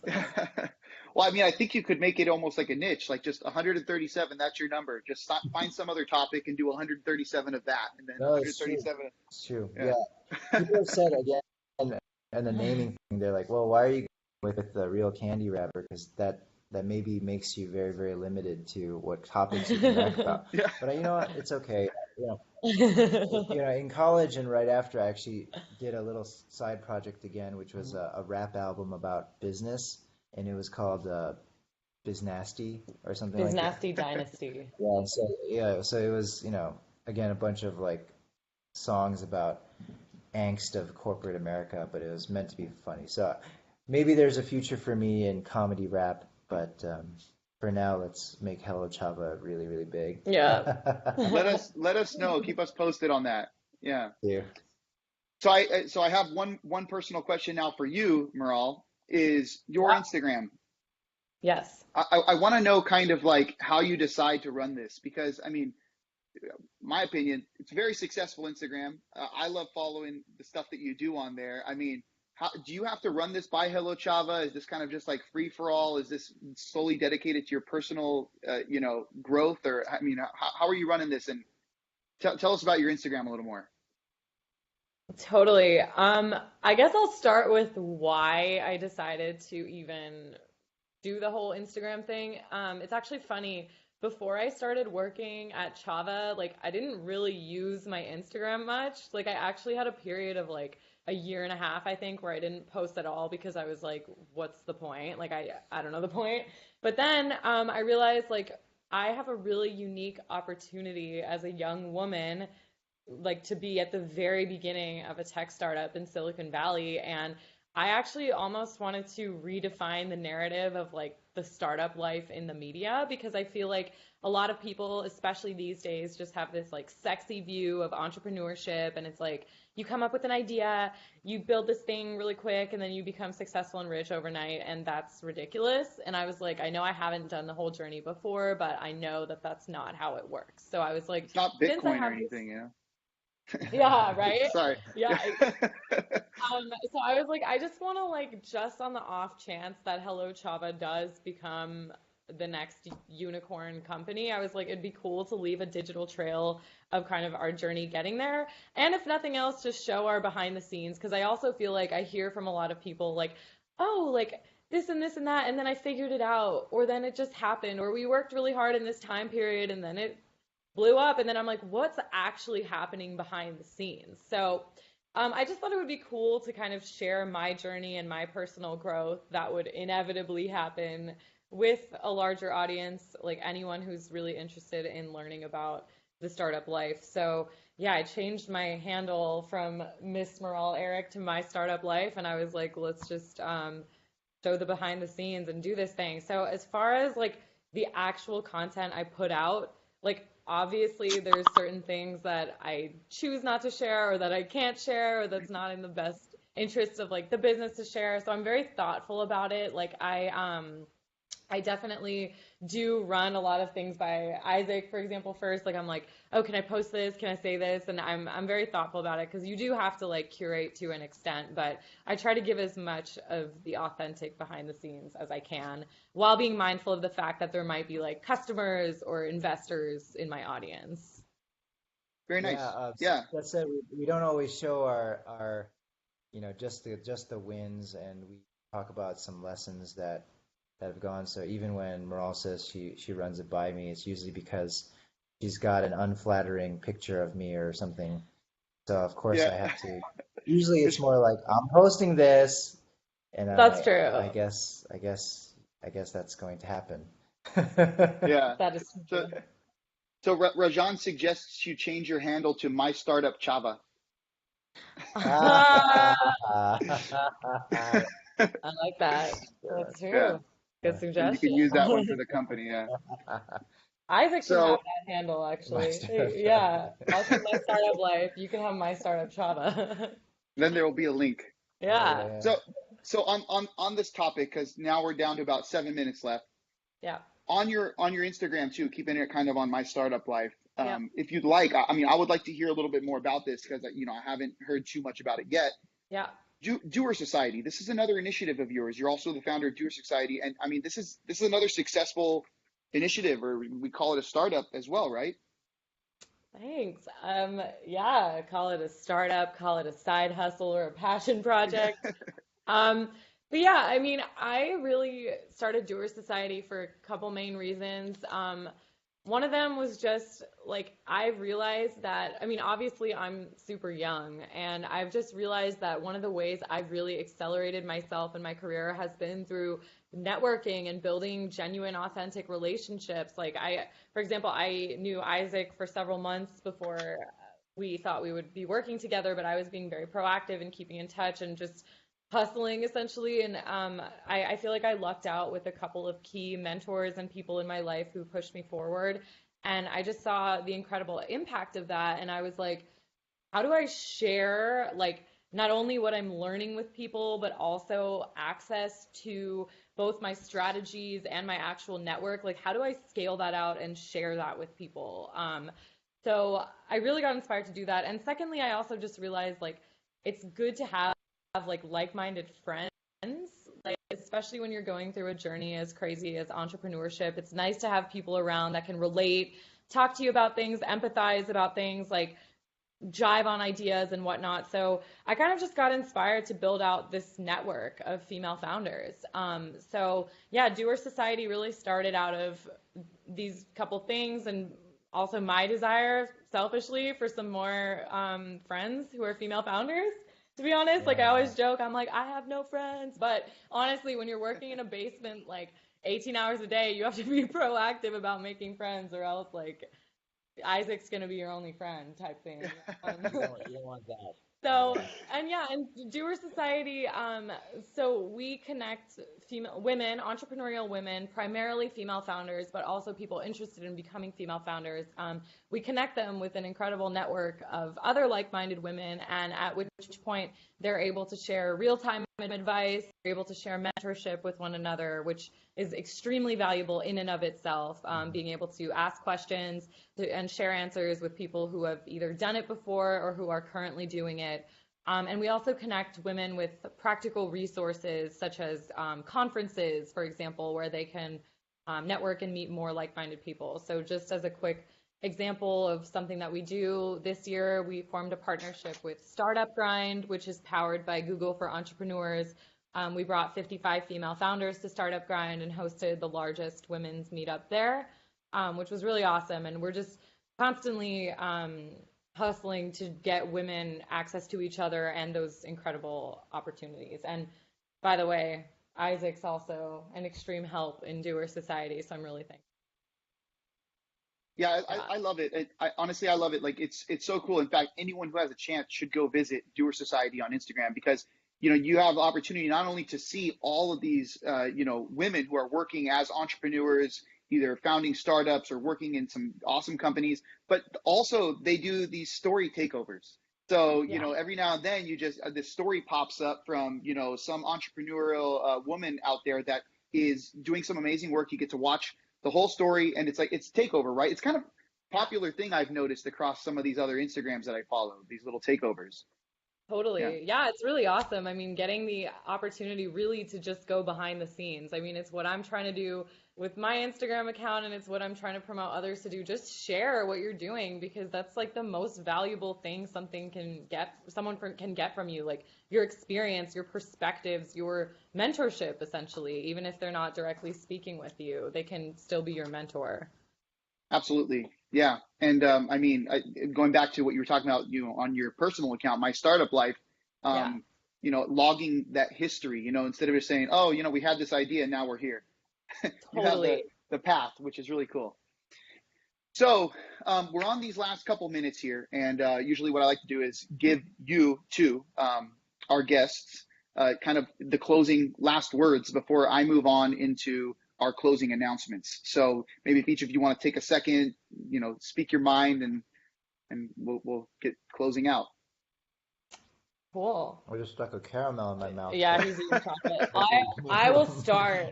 Well, I mean, I think you could make it almost like a niche, like just 137, that's your number. Just find some other topic and do 137 of that, and then No, it's true. 137. It's true. Yeah. Yeah. People have said again, and the naming thing, they're like, well, why are you going with the real candy wrapper? Because that maybe makes you very, very limited to what topics you can write about. Yeah. But you know what? It's okay. In college and right after, I actually did a little side project again, which was a rap album about business, and it was called Biznasty or something Biz like that. Nasty Dynasty. So it was, again, a bunch of like songs about angst of corporate America, but it was meant to be funny. So maybe there's a future for me in comedy rap, but for now, let's make Hello Chava really, really big. Yeah. Let us know. Keep us posted on that. Yeah. Yeah. So I have one personal question now for you, Meral, is your Yeah. Instagram. Yes. I want to know kind of like how you decide to run this because I mean, my opinion, it's very successful Instagram. I love following the stuff that you do on there. I mean, how do you have to run this by Hello Chava? Is this kind of just like free for all? Is this solely dedicated to your personal, growth? Or I mean, how are you running this? And tell us about your Instagram a little more. Totally. I guess I'll start with why I decided to even do the whole Instagram thing. It's actually funny. Before I started working at Chava, like I didn't really use my Instagram much. Like I actually had a period of like a year and a half, I think, where I didn't post at all because I was like, what's the point? Like I don't know the point. But then I realized like I have a really unique opportunity as a young woman like to be at the very beginning of a tech startup in Silicon Valley. And I actually almost wanted to redefine the narrative of like the startup life in the media because I feel like a lot of people, especially these days, just have this like sexy view of entrepreneurship. And it's like you come up with an idea, you build this thing really quick, and then you become successful and rich overnight. And that's ridiculous. And I was like, I know I haven't done the whole journey before, but I know that that's not how it works. So I was like, It's not since I Bitcoin or have this, anything, you know. yeah, right? Sorry. Yeah. Yeah. So I was like, I just want to like, just on the off chance that Hello Chava does become the next unicorn company, I was like, it'd be cool to leave a digital trail of kind of our journey getting there. And if nothing else, just show our behind the scenes. Because I also feel like I hear from a lot of people like, oh, like this and this and that, and then I figured it out, or then it just happened, or we worked really hard in this time period and then it blew up. And then I'm like, what's actually happening behind the scenes? So I just thought it would be cool to kind of share my journey and my personal growth that would inevitably happen with a larger audience, like anyone who's really interested in learning about the startup life. So yeah, I changed my handle from Miss Meral Arik to My Startup Life, and I was like, let's just show the behind the scenes and do this thing. So as far as like the actual content I put out, like obviously there's certain things that I choose not to share or that I can't share or that's not in the best interest of like the business to share. So I'm very thoughtful about it. Like I definitely do run a lot of things by Isaac, for example, first. Like I'm like, oh, can I post this? Can I say this? And I'm very thoughtful about it because you do have to like curate to an extent, but I try to give as much of the authentic behind the scenes as I can while being mindful of the fact that there might be like customers or investors in my audience. Very Yeah, nice. Yeah. that said, we don't always show our just the wins, and we talk about some lessons that have gone. So even when Meral says she runs it by me, it's usually because she's got an unflattering picture of me or something. So of course Yeah. I have to. Usually it's more like I'm posting this, and I'm That's like, true. I guess that's going to happen. Yeah. That is So true. so Rajan suggests you change your handle to My Startup Chava. I like that. Sure. That's Yeah. true. Good And you could suggestion. use that one for the company. Yeah. Isaac should have So that handle, My actually. stuff. Yeah, I'll keep my startup life. You can have my startup Chava. then there will be a link. Yeah, Yeah, yeah, So so on this topic, because now we're down to about 7 minutes left. yeah, On your Instagram too, keeping it kind of on My Startup Life. yeah. If you'd like, I mean, I would like to hear a little bit more about this because I haven't heard too much about it yet. Yeah. Doer Society. This is another initiative of yours. You're also the founder of Doer Society, and I mean, this is another successful initiative, or we call it a startup as well, right? Thanks. Yeah, call it a startup, call it a side hustle or a passion project. Um, but yeah, I mean, I really started Doer Society for a couple main reasons. One of them was just like I realized that, I mean, obviously I'm super young, and I've just realized that one of the ways I've really accelerated myself in my career has been through networking and building genuine, authentic relationships. For example, I knew Isaac for several months before we thought we would be working together, but I was being very proactive and keeping in touch and just hustling essentially. And I feel like I lucked out with a couple of key mentors and people in my life who pushed me forward. And I just saw the incredible impact of that. And I was like, how do I share like not only what I'm learning with people, but also access to both my strategies and my actual network? Like, how do I scale that out and share that with people? So I really got inspired to do that. And secondly, I also just realized like it's good to have like-minded friends, like especially when you're going through a journey as crazy as entrepreneurship. It's nice to have people around that can relate, talk to you about things, empathize about things, like jive on ideas and whatnot. So I kind of just got inspired to build out this network of female founders. So yeah, Doer Society really started out of these couple things, and also my desire selfishly for some more friends who are female founders. To be honest, like I Yeah. always joke, I'm like, I have no friends. But honestly, when you're working in a basement like 18 hours a day, you have to be proactive about making friends, or else like Isaac's gonna be your only friend type thing. Um, You don't want that. so, Yeah. and yeah, and Doer Society, so we connect female women, entrepreneurial women, primarily female founders, but also people interested in becoming female founders. We connect them with an incredible network of other like-minded women, and at which point they're able to share real-time advice, they're able to share mentorship with one another, which is extremely valuable in and of itself. Being able to ask questions and share answers with people who have either done it before or who are currently doing it. And we also connect women with practical resources such as conferences, for example, where they can network and meet more like-minded people. So just as a quick example of something that we do this year, we formed a partnership with Startup Grind, which is powered by Google for Entrepreneurs. We brought 55 female founders to Startup Grind and hosted the largest women's meetup there, which was really awesome. And we're just constantly hustling to get women access to each other and those incredible opportunities. And by the way, Isaac's also an extreme help in Doer Society, so I'm really thankful Yeah, for that. I love it. Honestly, I love it. Like it's so cool. In fact, anyone who has a chance should go visit Doer Society on Instagram, because you have the opportunity not only to see all of these women who are working as entrepreneurs, either founding startups or working in some awesome companies, but also they do these story takeovers. So Yeah. every now and then you just this story pops up from some entrepreneurial woman out there that is doing some amazing work. You get to watch the whole story, and it's takeover, right? It's kind of popular thing I've noticed across some of these other Instagrams that I follow, these little takeovers. Yeah, Totally. Yeah, it's really awesome. I mean, getting the opportunity really to just go behind the scenes. I mean, it's what I'm trying to do with my Instagram account, and it's what I'm trying to promote others to do. Just share what you're doing, because that's like the most valuable thing can get from you, like your experience, your perspectives, your mentorship essentially. Even if they're not directly speaking with you, they can still be your mentor. absolutely. Yeah. And I mean, going back to what you were talking about, on your personal account, my startup life, Yeah, um, logging that history, instead of just saying, oh, we had this idea, now we're here. You have the totally. the path, which is really cool. So we're on these last couple minutes here, and usually what I like to do is give you to our guests kind of the closing last words before I move on into our closing announcements. So maybe if each of you want to take a second, speak your mind, and we'll get closing out. Cool. I just stuck a caramel in my mouth, Yeah, but he's eating chocolate. but I will start.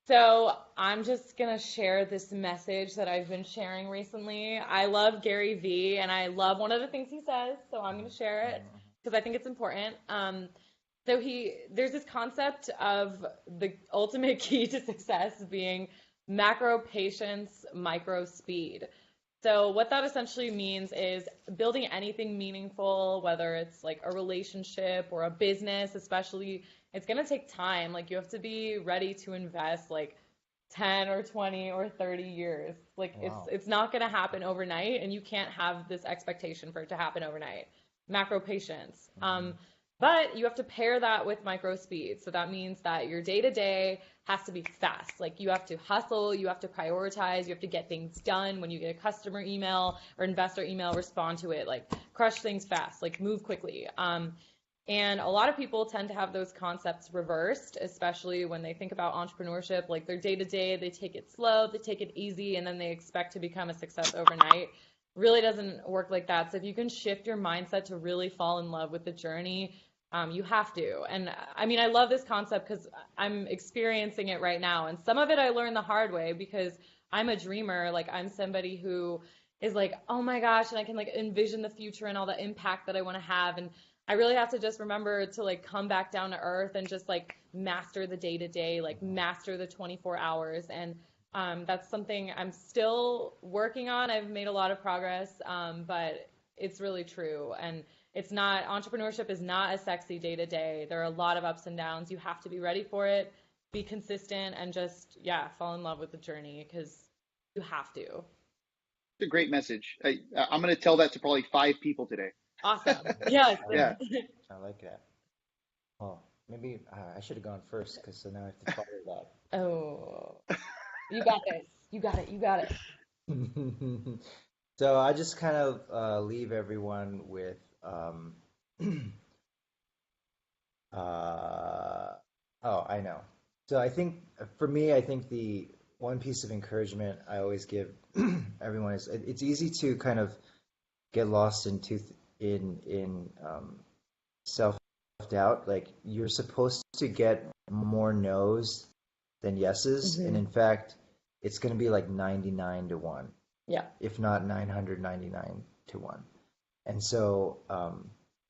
So I'm just gonna share this message that I've been sharing recently. I love Gary Vee, and I love one of the things he says, so I'm gonna share it. because I think it's important. So there's this concept of the ultimate key to success being macro patience, micro speed. So what that essentially means is building anything meaningful, whether it's like a relationship or a business, especially, it's going to take time. Like you have to be ready to invest like 10 or 20 or 30 years. Like Wow. it's not going to happen overnight, and you can't have this expectation for it to happen overnight. Macro patience. Mhm. But you have to pair that with micro speed. So that means that your day to day has to be fast. Like you have to hustle, you have to prioritize, you have to get things done. When you get a customer email or investor email, respond to it. Like crush things fast, like move quickly. And a lot of people tend to have those concepts reversed, especially when they think about entrepreneurship. Like their day to day, they take it slow, they take it easy, and then they expect to become a success overnight. Really doesn't work like that. So if you can shift your mindset to really fall in love with the journey, you have to. And I mean, I love this concept because I'm experiencing it right now. And some of it I learned the hard way because I'm a dreamer. Like I'm somebody who is like, oh my gosh, and I can like envision the future and all the impact that I want to have. And I really have to just remember to like come back down to earth and just like master the day to day, like master the 24 hours. And that's something I'm still working on. I've made a lot of progress, but it's really true. And it's not, entrepreneurship is not a sexy day to day. There are a lot of ups and downs. You have to be ready for it, be consistent, and just, yeah, fall in love with the journey because you have to. It's a great message. I'm going to tell that to probably 5 people today. Awesome. Yes. I Yeah. like I like that. Oh, maybe I should have gone first because so now I have to follow Oh, you got this. You got it. You got it. that. So I just kind of leave everyone with oh, I know. So I think for me, I think the one piece of encouragement I always give everyone is it's easy to kind of get lost in self-doubt. Like you're supposed to get more no's than yeses, and Hmm. in fact, it's going to be like 99 to 1, Yeah. if not 999 to 1. And so,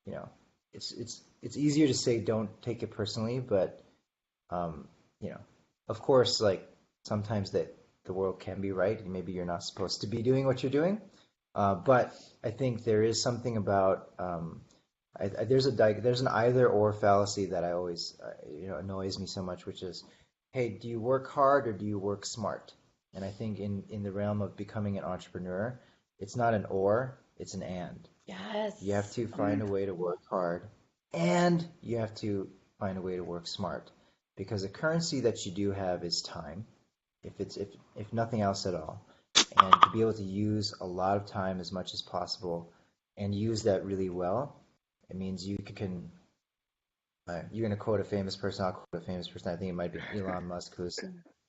you know, it's easier to say don't take it personally, but um, you know, of course, like sometimes that the world can be right, and maybe you're not supposed to be doing what you're doing. But I think there is something about there's an either or fallacy that I always annoys me so much, which is, hey, do you work hard or do you work smart? And I think in the realm of becoming an entrepreneur, it's not an or, it's an and. You have Yes. to find Mm. a way to work hard, and you have to find a way to work smart, because the currency that you do have is time, if nothing else at all, and to be able to use a lot of time as much as possible and use that really well, it means you can. You're going to quote a famous person. I'll quote a famous person. I think it might be Elon Musk, who's,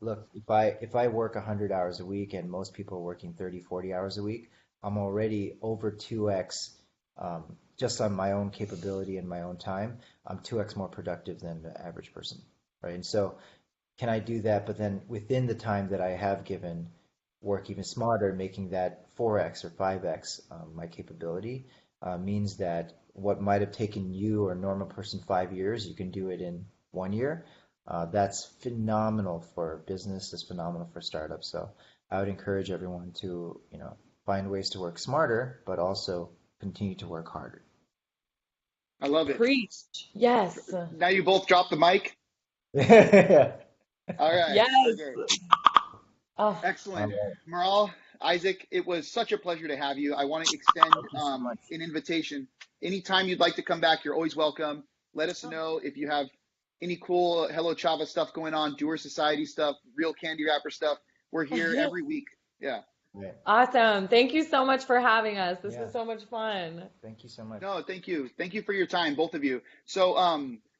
look, if I work 100 hours a week and most people are working 30, 40 hours a week, I'm already over 2x just on my own capability and my own time. I'm 2x more productive than the average person, right? And so can I do that? But then within the time that I have given, work even smarter, making that 4x or 5x my capability means that what might have taken you or a normal person 5 years, you can do it in 1 year. That's phenomenal for business. That's phenomenal for startups. So I would encourage everyone to, find ways to work smarter, but also continue to work harder. I love it. Preach. Yes. Now you both dropped the mic. Yeah. All right. Yes. Okay. Oh, All Excellent. right. Maral, Isaac, it was such a pleasure to have you. I want to extend Thank you so much. an invitation. Anytime you'd like to come back, you're always welcome. Let us know if you have any cool Hello Chava stuff going on, Doer Society stuff, real candy wrapper stuff. We're here every week. Yeah. Right. awesome. Thank you so much for having us. This Yeah. was so much fun. Thank you so much. No, thank you. Thank you for your time, both of you. So,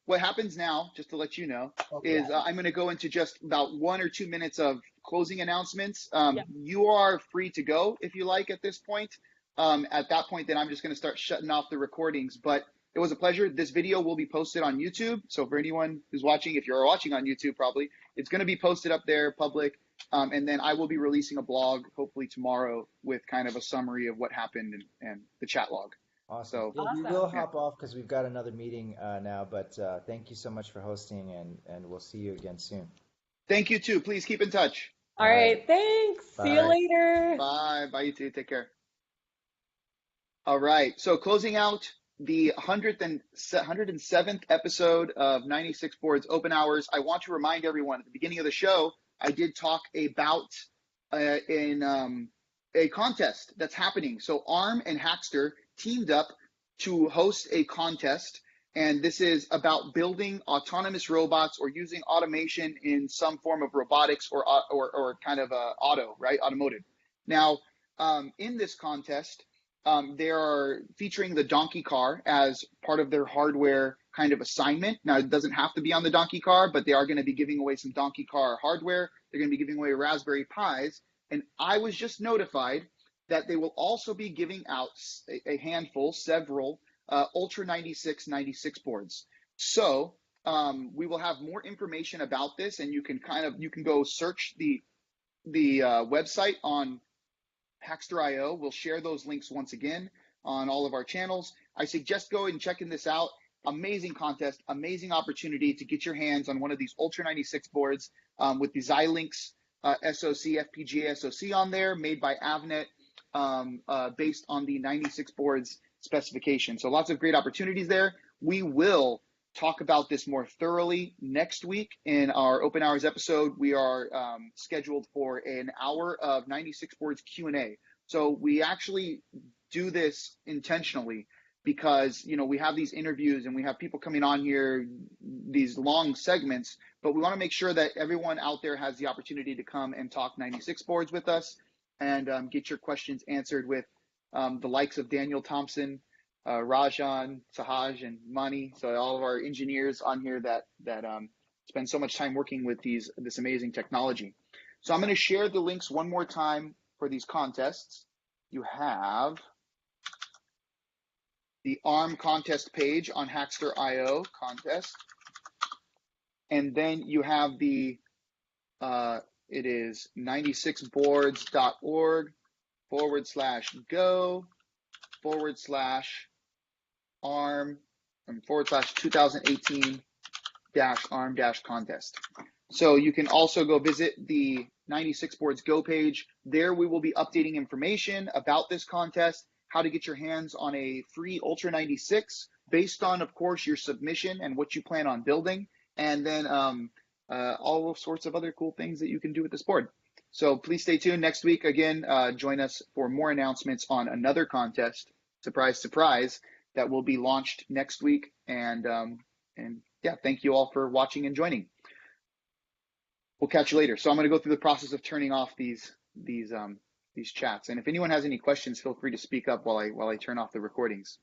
what happens now, just to let you know, Okay. is I'm going to go into just about 1 or 2 minutes of closing announcements. Yeah. You are free to go if you like at this point. At that point, then I'm just going to start shutting off the recordings. But it was a pleasure. This video will be posted on YouTube. So for anyone who's watching, if you're watching on YouTube, probably it's going to be posted up there, public. And then I will be releasing a blog hopefully tomorrow with kind of a summary of what happened and the chat log. Awesome. So Yeah, we will Awesome. yeah, hop off because we've got another meeting now, but thank you so much for hosting, and we'll see you again soon. thank you too. Please keep in touch. All All right. right, thanks. See you Bye. later. Bye. Bye, you too. Take care. All right. So closing out the 107th episode of 96 Boards Open Hours, I want to remind everyone at the beginning of the show, I did talk about in a contest that's happening. So ARM and Hackster teamed up to host a contest, and this is about building autonomous robots or using automation in some form of robotics or kind of auto, right? Automotive. Now, in this contest, they are featuring the donkey car as part of their hardware kind of assignment. Now, it doesn't have to be on the donkey car, but they are going to be giving away some donkey car hardware. They're going to be giving away Raspberry Pis. And I was just notified that they will also be giving out a handful, several Ultra 96 boards. So we will have more information about this, and you can go search the website on Hackster.io. We'll share those links once again on all of our channels. I suggest go and checking this out. Amazing contest, amazing opportunity to get your hands on one of these Ultra 96 boards with the Xilinx SoC, FPGA SoC on there, made by Avnet, based on the 96 boards specification. So lots of great opportunities there. We will talk about this more thoroughly next week in our Open Hours episode. We are scheduled for an hour of 96 boards Q&A. So we actually do this intentionally because, you know, we have these interviews and we have people coming on here, these long segments, but we want to make sure that everyone out there has the opportunity to come and talk 96 boards with us and get your questions answered with the likes of Daniel Thompson, Rajan, Sahaj, and Mani. So all of our engineers on here that spend so much time working with this amazing technology. So I'm going to share the links one more time for these contests. You have the ARM contest page on Hackster.io contest, and then you have the it is 96boards.org/go/ARM /2018 ARM contest. So you can also go visit the 96 Boards Go page. There we will be updating information about this contest, how to get your hands on a free Ultra 96 based on, of course, your submission and what you plan on building, and then all sorts of other cool things that you can do with this board. So please stay tuned. Next week, again, join us for more announcements on another contest, surprise, surprise, that will be launched next week. And yeah, thank you all for watching and joining. We'll catch you later. So I'm going to go through the process of turning off these chats. And if anyone has any questions, feel free to speak up while I turn off the recordings.